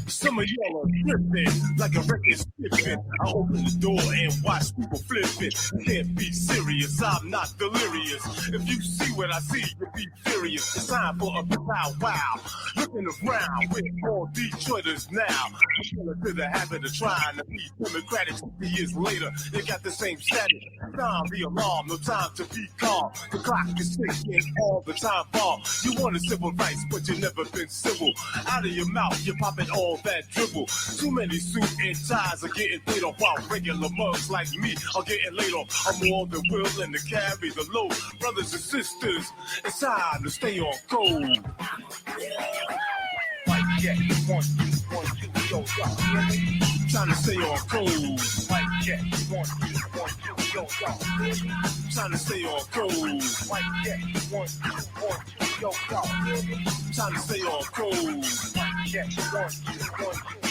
Some of y'all are tripping like a record skipping. I open the door and watch people flip it. Can't be serious, I'm not delirious. If you see what I see, you'll be furious. It's time for a wow. Looking around with all Detroiters now. I'm to the habit of trying to be democratic. 50 years later, they got the same status. Sound the alarm, no time to be calm. The clock is ticking all the time bomb. You wanted civil rights, but you never been civil. Out of your mouth, you're popping all that dribble. Too many suit and ties are getting paid off, while regular mugs like me are getting laid off. I'm more than willing to carry the load. Brothers and sisters, it's time to stay on code. Like, yeah, 1, 2, 1, 2, yo, yo. Trying to stay on code. Like, yeah, 1, 2, 1, 2, yo, yo. Trying to stay on code. Like, yeah, 1, 2, 1, 2, yo, yo. Trying to stay on code. Like, yeah, 1, 2, 1, 2,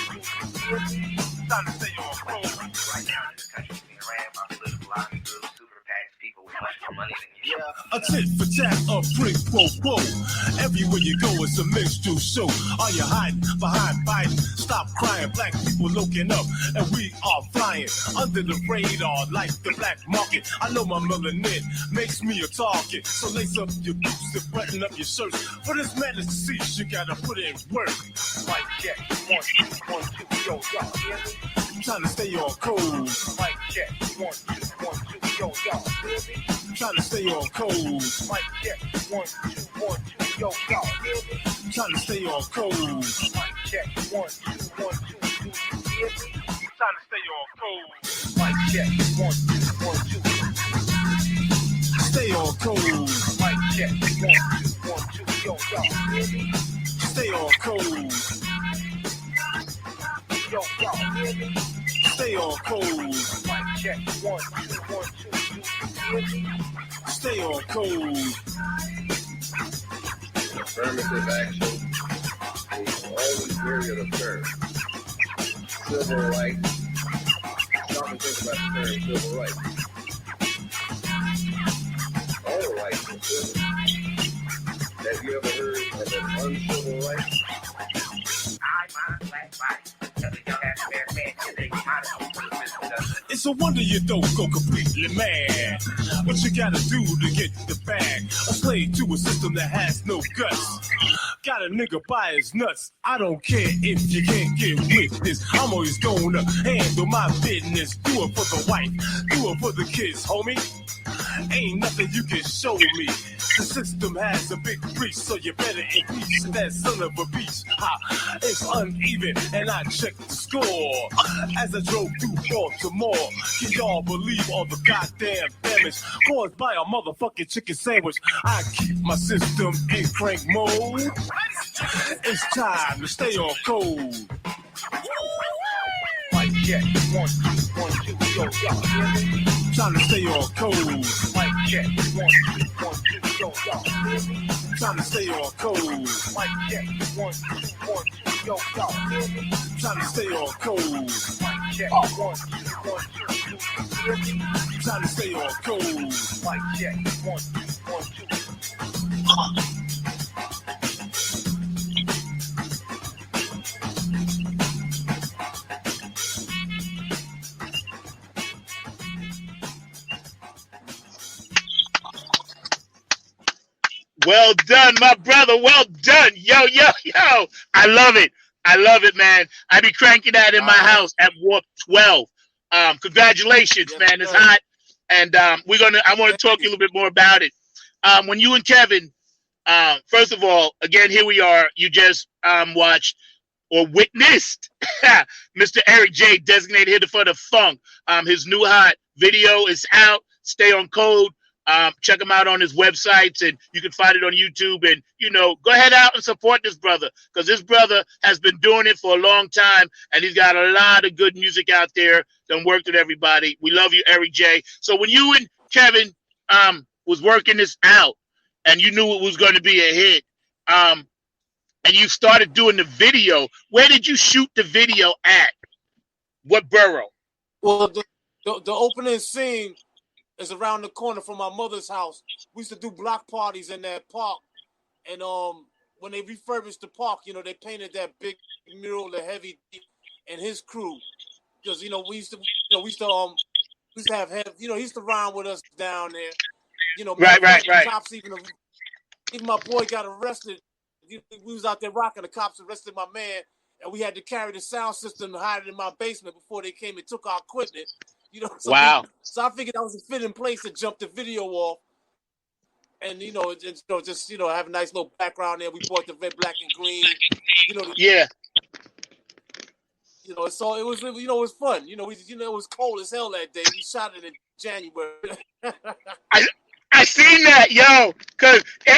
trying to stay on code. Right now in this country, being ran by political lobby groups, super PACs, people with much more money than you. A tit for tat, a prick pro quo. Everywhere you go, it's a minstrel show. Are you hiding behind Biden? Stop crying, black people looking up, and we are flying under the radar like the black market. I know my melanin makes me a target, so lace up your boots and button up your shirts. For this madness to cease, you gotta put in work. Like that, 1, 2, 1, 2, yo, yo. I'm trying to stay on code. Like that, 1, 2, 1, 2, yo, yo. I'm trying to stay on code. Like that, 1, 2, 1, 2, yo, yo. I'm trying to stay on code. Like that, 1, 2, 1, 2, 2, I'm trying to stay on code. Like that, 1, 2, 1, 2. Stay on code. Like that, 1, 2, 1, 2, yo, yo. Stay on code. Yo, yo. Stay on code. Like check 1, 2, 1, 2. Stay on code. Affirmative action is always very absurd. Civil rights. Stop and think about the term civil rights. All rights are civil. Have you ever heard of an uncivil right? It's a wonder you don't go completely mad. What you gotta do to get the bag? A slave to a system that has no guts. Got a nigga by his nuts. I don't care if you can't get with this. I'm always gonna handle my business. Do it for the wife, do it for the kids, homie. Ain't nothing you can show me. The system has a big breach, so you better impeach that son of a beach. Ha, it's uneven, and I checked the score as I drove through Baltimore. Can y'all believe all the goddamn damage caused by a motherfucking chicken sandwich? I keep my system in crank mode. It's time to stay on code. Like that, 1, 2, 1, 2, yo, yo. Trying to stay on code. Like that, 1, 2, 1, 2, yo. Trying to stay on code. Mic check, 1, 2, 1, 2, yo, y'all hear me? Trying to stay on code. Mic check, 1, 2, 1, 2, 2, hear me? Trying to stay on code. Mic check, 1, 2, 1, 2. Well done, my brother. Well done. Yo, yo, yo. I love it. I love it, man. I be cranking that in my house at Warp 12. Congratulations, Yes, man. It's sir. hot. And I want to talk to you a little bit more about it. When you and Kevin, first of all, again, here we are. You just watched or witnessed Mr. Eric J, designated hitter for the Funk. His new hot video is out. Stay on code. Check him out on his websites, and you can find it on YouTube. And, go ahead out and support this brother, because this brother has been doing it for a long time, and he's got a lot of good music out there. Done worked with everybody. We love you, Eric J. So when you and Kevin was working this out, and you knew it was going to be a hit, and you started doing the video, where did you shoot the video at? What borough? Well, the opening scene is around the corner from my mother's house. We used to do block parties in that park, and when they refurbished the park, they painted that big mural of Heavy D and his crew, because we used to have he used to rhyme with us down there. Right. Cops even my boy got arrested. We was out there rocking. The cops arrested my man, and we had to carry the sound system and hide it in my basement before they came and took our equipment. So Wow. So I figured that was a fitting place to jump the video off, and just have a nice little background there. We bought the red, black, and green. Yeah. So it was it was fun. It was cold as hell that day. We shot it in January. I seen that, yo.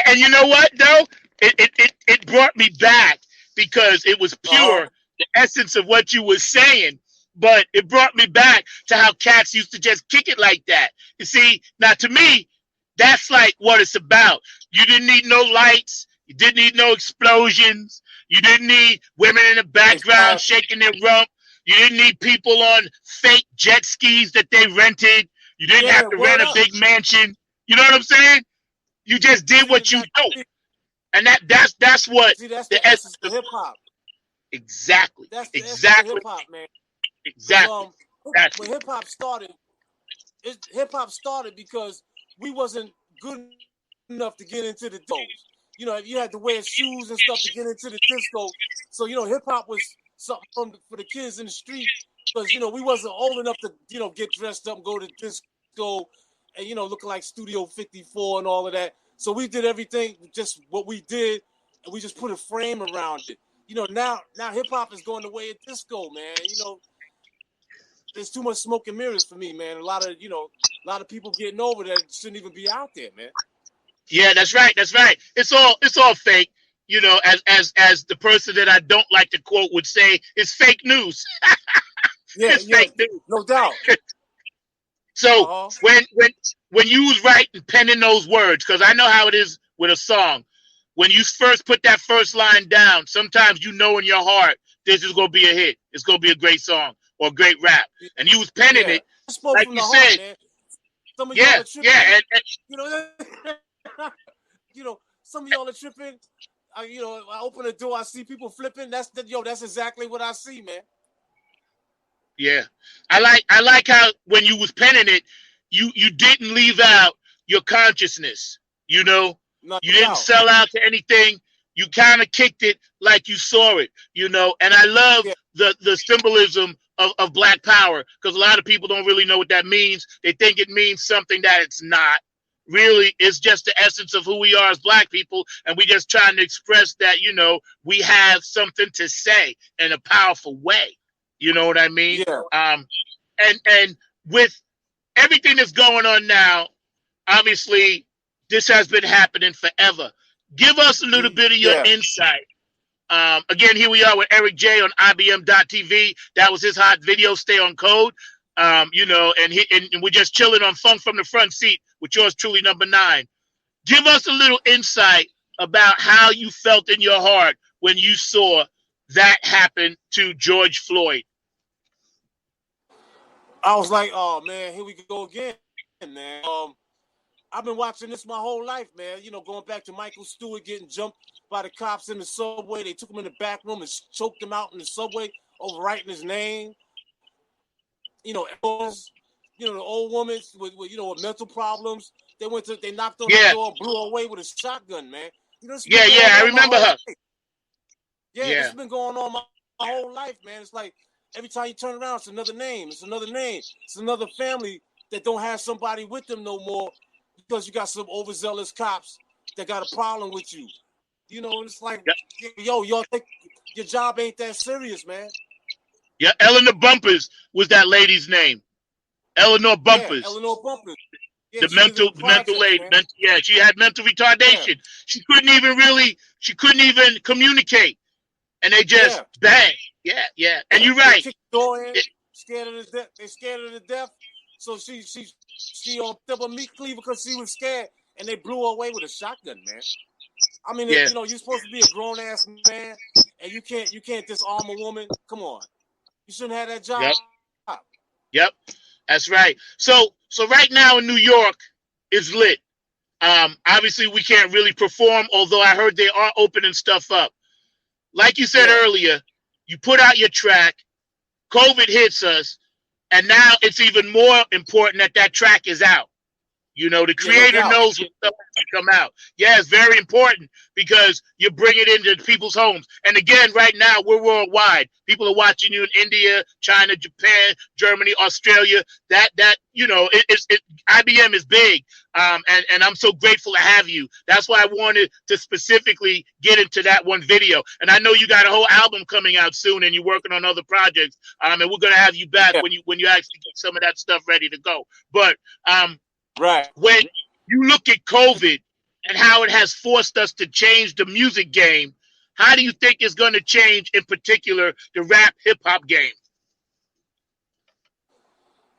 And you know what though? It brought me back, because it was pure, the essence of what you were saying. But it brought me back to how cats used to just kick it like that. You see, now to me, that's like what it's about. You didn't need no lights. You didn't need no explosions. You didn't need women in the background shaking their rump. You didn't need people on fake jet skis that they rented. You didn't have to rent a big mansion. You know what I'm saying? You just did what you do. And that's what that's the essence of hip hop. Exactly. That's the exactly. essence of hip hop, man. Exactly. When hip hop started because we wasn't good enough to get into the doors. You had to wear shoes and stuff to get into the disco. So hip hop was something for the kids in the street, because we wasn't old enough to get dressed up and go to disco and looking like Studio 54 and all of that. So we did everything just what we did, and we just put a frame around it. Now hip hop is going the way of disco, man. There's too much smoke and mirrors for me, man. A lot of people getting over that shouldn't even be out there, man. Yeah, that's right. That's right. It's all fake. As the person that I don't like to quote would say, it's fake news. It's fake news. No doubt. So when you was writing, penning those words, because I know how it is with a song. When you first put that first line down, sometimes in your heart, this is going to be a hit. It's going to be a great song or a great rap. And you was penning it, like you said. Man. Some of y'all are tripping. Some of y'all are tripping. I open the door, I see people flipping. That's exactly what I see, man. Yeah. I like how when you was penning it, you didn't leave out your consciousness, You didn't sell out to anything. You kind of kicked it like you saw it, And I love the symbolism of Black Power, because a lot of people don't really know what that means. They think it means something that it's not. Really, it's just the essence of who we are as Black people, and we just trying to express that, we have something to say in a powerful way. You know what I mean? Yeah. And with everything that's going on now, obviously, this has been happening forever. Give us a little bit of your insight. Again, here we are with Eric J on IBM.TV. That was his hot video, Stay on Code. And we're just chilling on Funk from the Front Seat with yours truly, number 9. Give us a little insight about how you felt in your heart when you saw that happen to George Floyd. I was like, oh man, here we go again, man. I've been watching this my whole life, man. You know, going back to Michael Stewart getting jumped by the cops in the subway. They took him in the back room and choked him out in the subway over writing his name. You know, the old woman with with mental problems. They knocked on the door, blew her away with a shotgun, man. You know, I remember her. Yeah, this has been going on my whole life, man. It's like every time you turn around, it's another name. It's another name. It's another family that don't have somebody with them no more because you got some overzealous cops that got a problem with you. You know, and it's like, yo, y'all think your job ain't that serious, man. Yeah, Eleanor Bumpers was that lady's name. Eleanor Bumpers. Yeah, Eleanor Bumpers. Yeah, the mental aid. She had mental retardation. Yeah. She couldn't even communicate. And they just bang. Yeah. And you're right. They kicked the door in, scared of the death. They scared of the death. So she double meat cleaver because she was scared, and they blew her away with a shotgun, man. I mean, you're supposed to be a grown ass man, and you can't disarm a woman. Come on, you shouldn't have that job. Yep. That's right. So right now in New York is lit. Obviously we can't really perform, although I heard they are opening stuff up. Like you said earlier, you put out your track, COVID hits us, and now it's even more important that track is out. You know, the creator knows when stuff has to come out. Yeah, it's very important because you bring it into people's homes. And again, right now, we're worldwide. People are watching you in India, China, Japan, Germany, Australia. IBM is big. And I'm so grateful to have you. That's why I wanted to specifically get into that one video. And I know you got a whole album coming out soon and you're working on other projects. And we're going to have you back when you actually get some of that stuff ready to go. But, right. When you look at COVID and how it has forced us to change the music game, how do you think it's going to change, in particular, the rap hip hop game?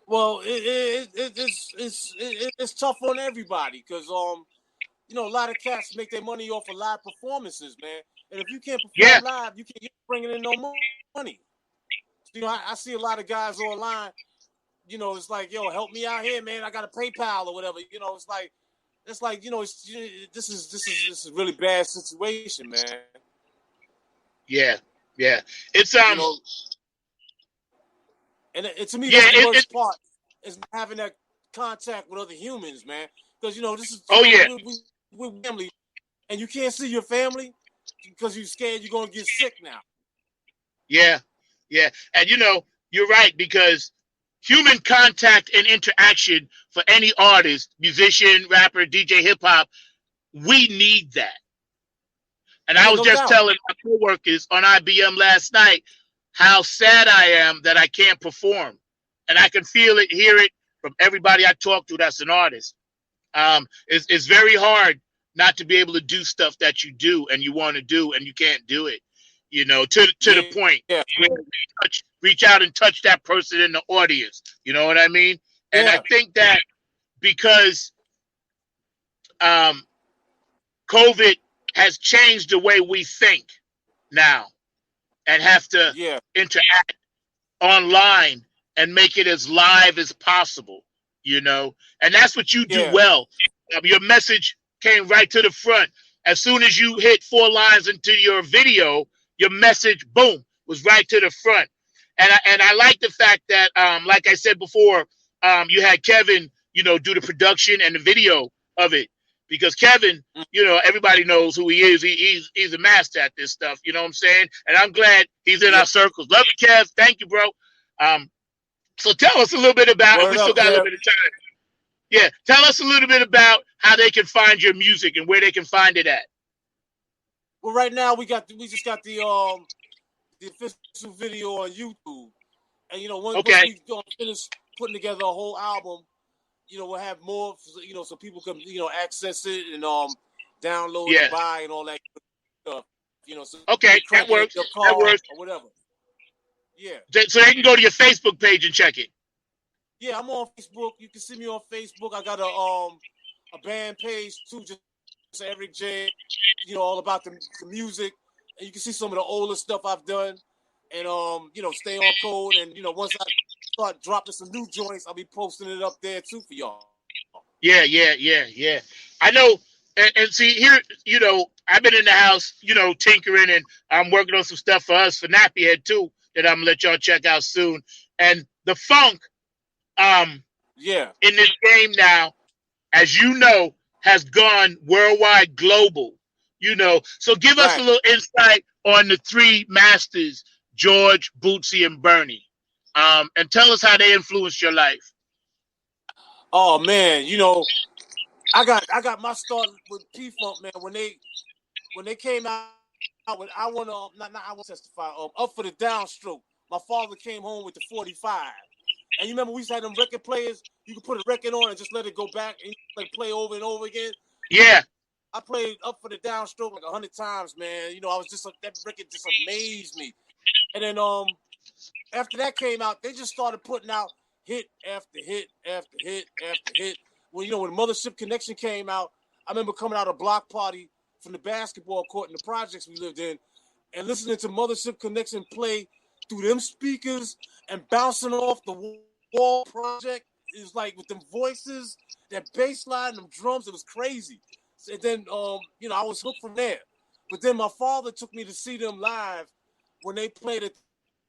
Well, it's tough on everybody because a lot of cats make their money off of live performances, man. And if you can't perform live, you can't bringing in no money. You know, I see a lot of guys online. You know, it's like, yo, help me out here, man. I got a PayPal or whatever. You know, it's like, this is a really bad situation, man. Yeah. It's and to me, that's the worst part is having that contact with other humans, man. Because this is we're family, and you can't see your family because you're scared you're gonna get sick now. Yeah, and you're right because human contact and interaction for any artist, musician, rapper, DJ, hip hop, we need that. And I was just telling my coworkers on IBM last night how sad I am that I can't perform. And I can feel it, hear it from everybody I talk to that's an artist. It's very hard not to be able to do stuff that you do and you want to do and you can't do it. To the point where you reach out and touch that person in the audience. You know what I mean? And I think that because COVID has changed the way we think now and have to interact online and make it as live as possible, and that's what you do well. Your message came right to the front. As soon as you hit 4 lines into your video, your message, boom, was right to the front. And I like the fact that, like I said before, you had Kevin, do the production and the video of it. Because Kevin, everybody knows who he is. He's a master at this stuff. You know what I'm saying? And I'm glad he's in our circles. Love you, Kev. Thank you, bro. So tell us a little bit about, we still got a little bit of time. Yeah, tell us a little bit about how they can find your music and where they can find it at. Well, right now we just got the official video on YouTube, and once we finish putting together a whole album, we'll have more, so people can access it and download and buy and all that stuff. So that works. That works. Or whatever. Yeah. So they can go to your Facebook page and check it. Yeah, I'm on Facebook. You can see me on Facebook. I got a band page too. Just Eric J, you know, all about the music. And you can see some of the older stuff I've done. And, you know, stay on code. And, you know, once I start dropping some new joints, I'll be posting it up there, too, for y'all. Yeah. I know. And see, here, you know, I've been in the house, you know, tinkering, and I'm working on some stuff for us, for Nappy Head, too, that I'm going to let y'all check out soon. And the funk in this game now, as you know, has gone worldwide, global, you know. So give us a little insight on the three masters, George, Bootsy, and Bernie. And tell us how they influenced your life. Oh, man, you know, I got my start with P-Funk, man, when they came out with I want to testify, Up for the Downstroke. My father came home with the 45. And you remember we used to have them record players, you could put a record on and just let it go back and like play over and over again. Yeah. I played Up for the Downstroke like 100 times, man. You know, I was just that record just amazed me. And then after that came out, they just started putting out hit after hit after hit after hit. Well, you know, when Mothership Connection came out, I remember coming out of a block party from the basketball court in the projects we lived in and listening to Mothership Connection play through them speakers and bouncing off the wall project. It was like with them voices, that bass line, them drums, it was crazy. And then, you know, I was hooked from there. But then my father took me to see them live when they played at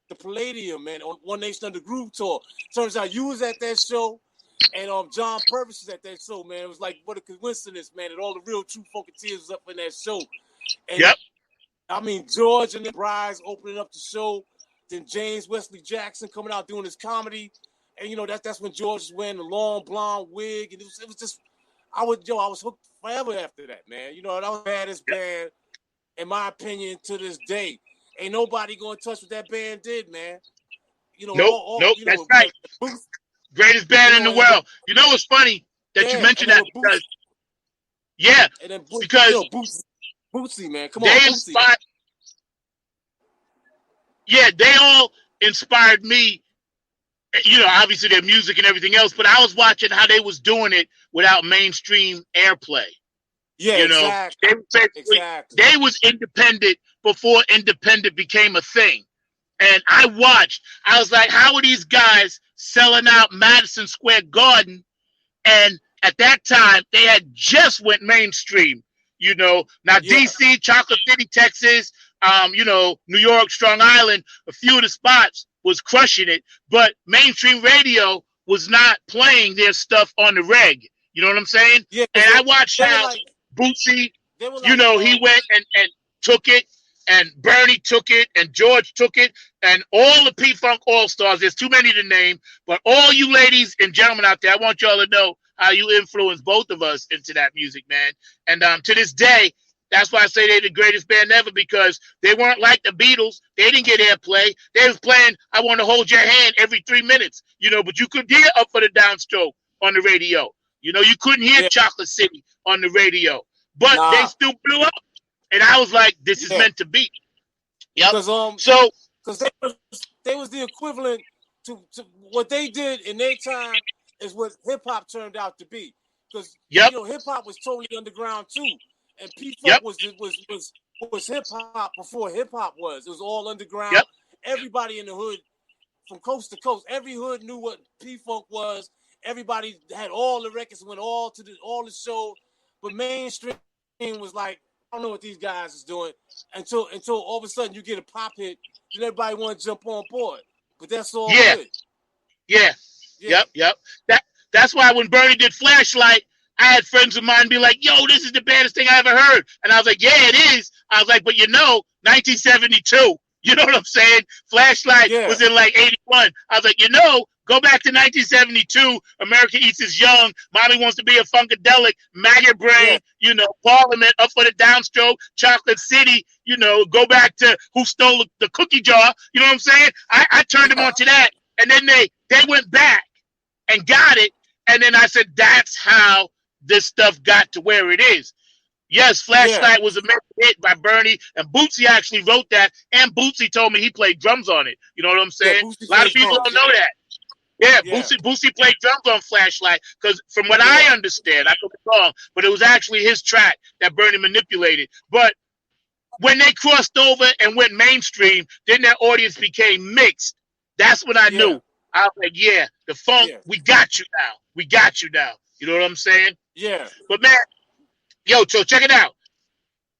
the Palladium, man, on One Nation Under Groove tour. Turns out you was at that show, and John Purvis was at that show, man. It was like, what a coincidence, man, that all the real true Funketeers was up in that show. And I mean, George and the Brides opening up the show, then James Wesley Jackson coming out doing his comedy. And, you know, that's when George was wearing the long blonde wig. And it was just, I was hooked forever after that, man. You know, that was the baddest band, in my opinion, to this day. Ain't nobody going to touch what that band did, man. You know, nope, you know, that's right. Greatest band in the world. You know what's funny that you mentioned that because, and then because you know, Bootsy, man, come on, they inspired. Yeah, they all inspired me. You know, obviously their music and everything else, but I was watching how they was doing it without mainstream airplay. Yeah, you know, exactly. They was independent before independent became a thing. And I watched. I was like, how are these guys selling out Madison Square Garden? And at that time, they had just went mainstream. You know, now DC, Chocolate City, Texas, you know, New York, Strong Island, a few of the spots was crushing it. But mainstream radio was not playing their stuff on the reg. You know what I'm saying? Yeah, and I watched how Bootsy, you know, he went and took it. And Bernie took it, and George took it, and all the P-Funk All-Stars. There's too many to name, but all you ladies and gentlemen out there, I want y'all to know how you influenced both of us into that music, man. And to this day, that's why I say they're the greatest band ever, because they weren't like the Beatles. They didn't get airplay. They was playing I Want to Hold Your Hand every 3 minutes, you know, but you could hear Up for the Downstroke on the radio. You know, you couldn't hear Chocolate City on the radio, but they still blew up. And I was like, this is meant to be. Yep. Because they was the equivalent to what they did in their time is what hip hop turned out to be. Because you know, hip hop was totally underground too, and P-Funk was hip hop before hip hop was. It was all underground. Everybody in the hood, from coast to coast, every hood knew what P-Funk was. Everybody had all the records, went all the shows, but mainstream was like, I don't know what these guys is doing until all of a sudden you get a pop hit and everybody want to jump on board. But that's all good. Yep. That's why when Bernie did Flashlight, I had friends of mine be like, yo, this is the baddest thing I ever heard. And I was like, yeah, it is. I was like, but you know, 1972. You know what I'm saying? Flashlight was in like 81. I was like, you know, go back to 1972. America Eats is Young. Mommy Wants to Be a Funkadelic. Maggot Brain. You know, Parliament, Up for the Downstroke, Chocolate City. You know, go back to Who Stole the Cookie Jar. You know what I'm saying? I turned them onto that, and then they went back and got it, and then I said, that's how this stuff got to where it is. Yes, Flashlight was a major hit by Bernie, and Bootsy actually wrote that, and Bootsy told me he played drums on it. You know what I'm saying? A lot of people don't know that. Yeah, Yeah. Boosie played drums on Flashlight because from what I understand, I could be wrong, but it was actually his track that Bernie manipulated. But when they crossed over and went mainstream, then their audience became mixed. That's when I knew. I was like, yeah, the funk, we got you now. We got you now. You know what I'm saying? Yeah. But man, yo, so check it out.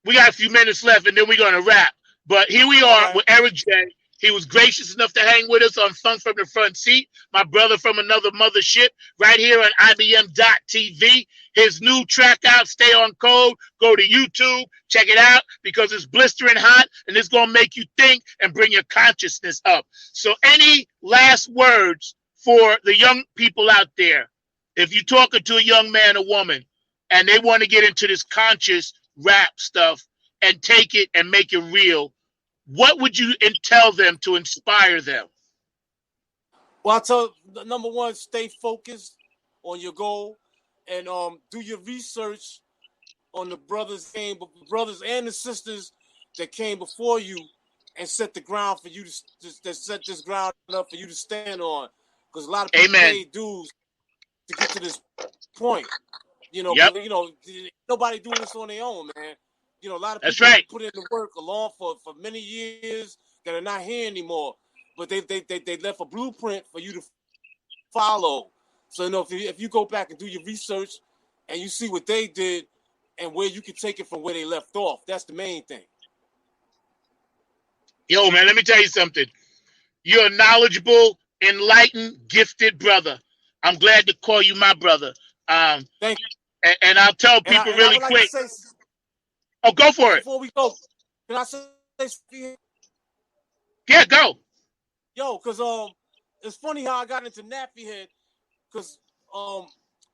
We got a few minutes left and then we're going to wrap. But here we are with Eric J. He was gracious enough to hang with us on Funk from the Front Seat. My brother from another mothership right here on IBM.TV. His new track out, Stay on Code. Go to YouTube. Check it out because it's blistering hot and it's going to make you think and bring your consciousness up. So any last words for the young people out there? If you're talking to a young man or woman and they want to get into this conscious rap stuff and take it and make it real, what would you tell them to inspire them? Well, I tell number one, stay focused on your goal and do your research on the brothers and the sisters that came before you and set the ground for you to set this ground up for you to stand on. Because a lot of people paid dues to get to this point. You know, nobody doing this on their own, man. You know, a lot of people put in the work along for many years that are not here anymore, but they left a blueprint for you to follow. So, you know, if you go back and do your research and you see what they did and where you can take it from where they left off, that's the main thing. Yo, man, let me tell you something. You're a knowledgeable, enlightened, gifted brother. I'm glad to call you my brother. Thank you. And I'll tell people really quick. Oh, go for it. Before we go, can I say? Yeah, go. Yo, because it's funny how I got into Nappy Head, because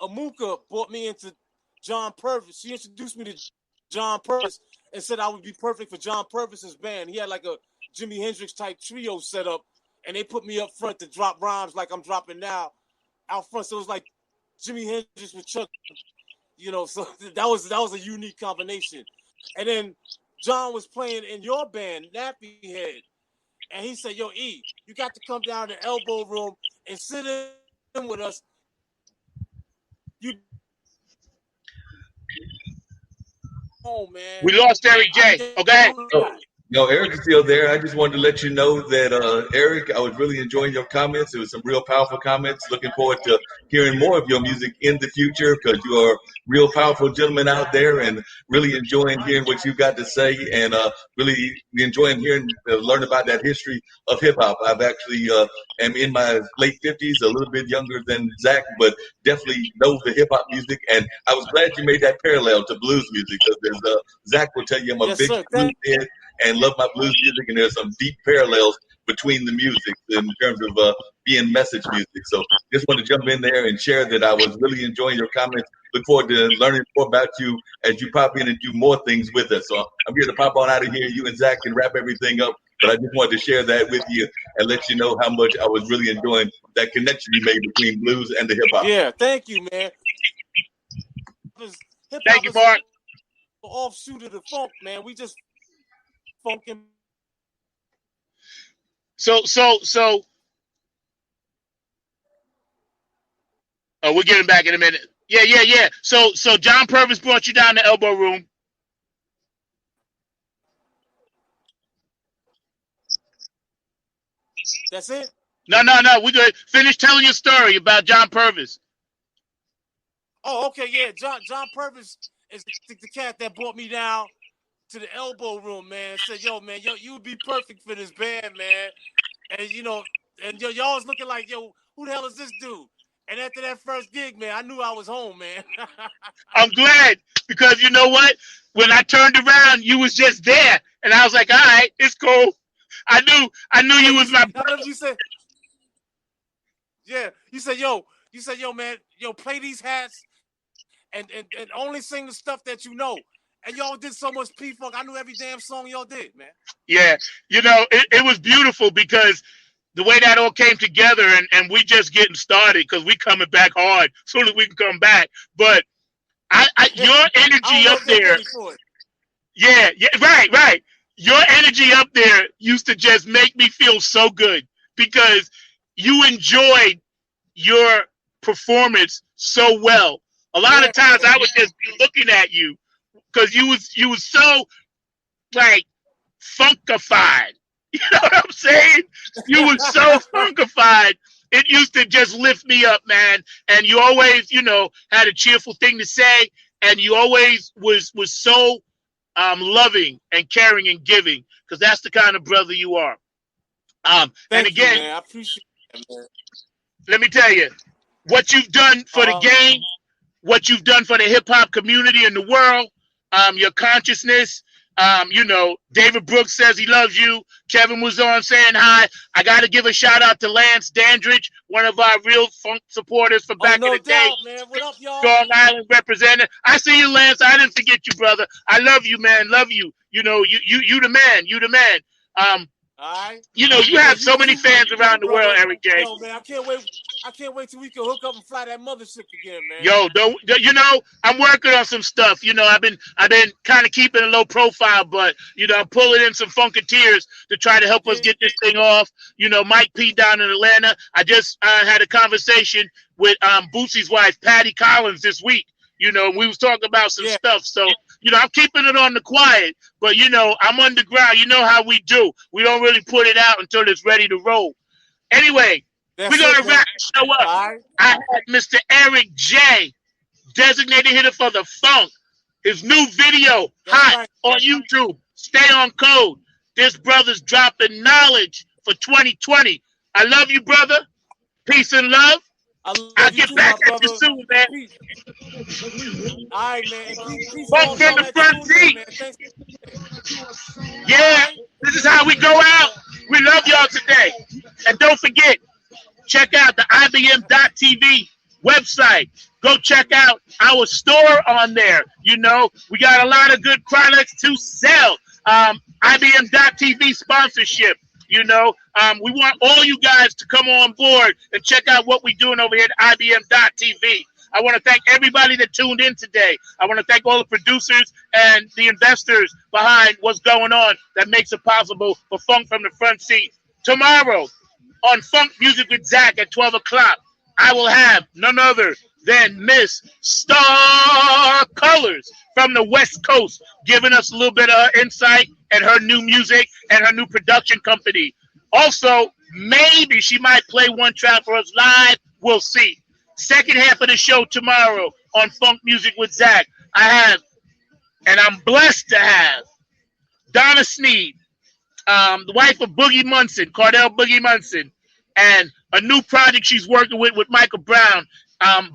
Amuka brought me into John Purvis. She introduced me to John Purvis and said I would be perfect for John Purvis's band. He had like a Jimi Hendrix type trio set up, and they put me up front to drop rhymes like I'm dropping now out front. So it was like Jimi Hendrix with Chuck, you know. So that was a unique combination. And then John was playing in your band, Nappy Head. And he said, yo, E, you got to come down to the Elbow Room and sit in with us. Oh, man. We lost Eric J. Okay. No, Eric is still there. I just wanted to let you know that, Eric, I was really enjoying your comments. It was some real powerful comments. Looking forward to hearing more of your music in the future because you are a real powerful gentleman out there and really enjoying hearing what you've got to say and really enjoying hearing, learn about that history of hip-hop. I've actually am in my late 50s, a little bit younger than Zach, but definitely know the hip-hop music. And I was glad you made that parallel to blues music because Zach will tell you I'm a big blues head and love my blues music, and there's some deep parallels between the music in terms of being message music. So just want to jump in there and share that I was really enjoying your comments. Look forward to learning more about you as you pop in and do more things with us. So I'm here to pop on out of here. You and Zach can wrap everything up, but I just wanted to share that with you and let you know how much I was really enjoying that connection you made between blues and the hip-hop. Yeah, thank you, man. Thank you, Mark. Offshoot of the funk, man. We just funkin'. So. Oh, we're getting back in a minute. Yeah. So John Purvis brought you down to Elbow Room. That's it? No. We're good. Finish telling your story about John Purvis. Oh, okay, yeah. John Purvis is the cat that brought me down to the Elbow Room, man. Said, yo, you would be perfect for this band, man. And y'all was looking like, yo, who the hell is this dude? And after that first gig, man, I knew I was home, man. I'm glad because you know what? When I turned around, you was just there, and I was like, all right, it's cool. I knew you was my brother. You said, yeah. You said, yo, man, play these hats and only sing the stuff that you know. And y'all did so much P-Funk. I knew every damn song y'all did, man. Yeah, it was beautiful because the way that all came together and we just getting started because we coming back hard soon as we can come back. But your energy up there. Yeah, right. Your energy up there used to just make me feel so good because you enjoyed your performance so well. A lot of times I would just be looking at you because you was so like funkified. You know what I'm saying? You were so funkified. It used to just lift me up, man. And you always, you know, had a cheerful thing to say, and you always was so loving and caring and giving, because that's the kind of brother you are. And again, you, man. I appreciate it, man. Let me tell you, what you've done for the game, what you've done for the hip hop community in the world, your consciousness. You know, David Brooks says he loves you. Kevin was on saying hi. I got to give a shout out to Lance Dandridge, one of our real funk supporters from back in the day. Man. What up, y'all? Strong Island representative. I see you, Lance. I didn't forget you, brother. I love you, man. Love you. You know, you the man. You the man. All right. You know, you have so many fans around the world, Eric J. Yo, man, I can't wait till we can hook up and fly that mothership again, man. Yo, you know, I'm working on some stuff. You know, I've been kind of keeping a low profile, but you know, I'm pulling in some Funketeers to try to help us get this thing off. You know, Mike P down in Atlanta. I just had a conversation with Boosie's wife, Patty Collins, this week. You know, we was talking about some stuff. So, you know, I'm keeping it on the quiet, but you know, I'm underground. You know how we do. We don't really put it out until it's ready to roll. Anyway, we're going to wrap the show up. I had Mr. Eric J, designated hitter for the Funk. His new video, hot on YouTube. Stay on code. This brother's dropping knowledge for 2020. I love you, brother. Peace and love. I'll get back at you soon, man. All right, man. Funk from the front seat. Yeah, this is how we go out. We love y'all today. And don't forget, check out the IBM.TV website. Go check out our store on there. You know, we got a lot of good products to sell. IBM.TV sponsorship. You know, we want all you guys to come on board and check out what we're doing over here at IBM.TV. I want to thank everybody that tuned in today. I want to thank all the producers and the investors behind what's going on that makes it possible for Funk from the Front Seat. Tomorrow on Funk Music with Zach at 12 o'clock, I will have none other than Miss Star Colors from the West Coast, giving us a little bit of her insight and her new music and her new production company. Also, maybe she might play one track for us live. We'll see. Second half of the show tomorrow on Funk Music with Zach, I have, and I'm blessed to have, Donna Sneed, the wife of Boogie Munson, Cardell Boogie Munson, and a new project she's working with Michael Brown,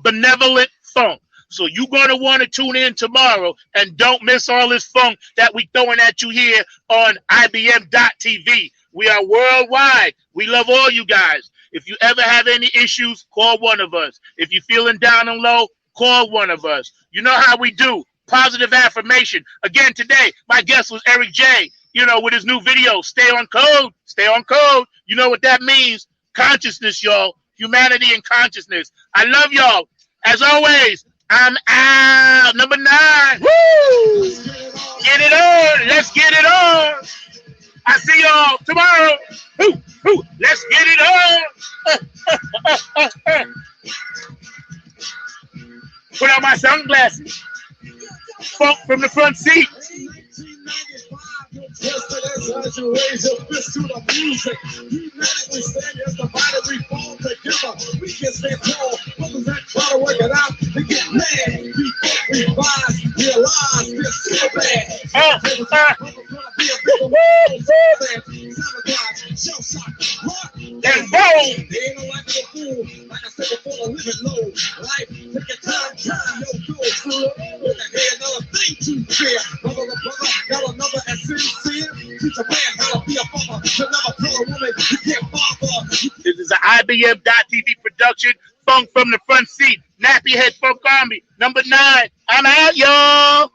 Benevolent Funk. So you're going to want to tune in tomorrow and don't miss all this funk that we throwing at you here on IBM.TV. We are worldwide. We love all you guys. If you ever have any issues, call one of us. If you're feeling down and low, call one of us. You know how we do. Positive affirmation. Again, today, my guest was Eric J, you know, with his new video, Stay on Code. Stay on Code. You know what that means. Consciousness, y'all. Humanity and consciousness. I love y'all. As always, I'm out. Number 9. Woo! Get it on. Let's get it on. I see y'all tomorrow. Let's get it on. Put on my sunglasses. Funk from the front seat. Yesterday, as you raise your fist to the music, unanimously stand as the body we fall together. We can stay tall, brothers that try to work it out. They get mad, we rise, realize we're so bad. Let's go. They ain't no like a fool, like I said before, the living low. Life, take your time, yo, go through it. Look ahead, another thing to fear. Brother, got another as sincere. Teach a man how to be a father. To never tell a woman you can't bother. This is an IBM.TV production. Funk from the front seat. Nappy Head Funk Army. Number 9. I'm out, y'all.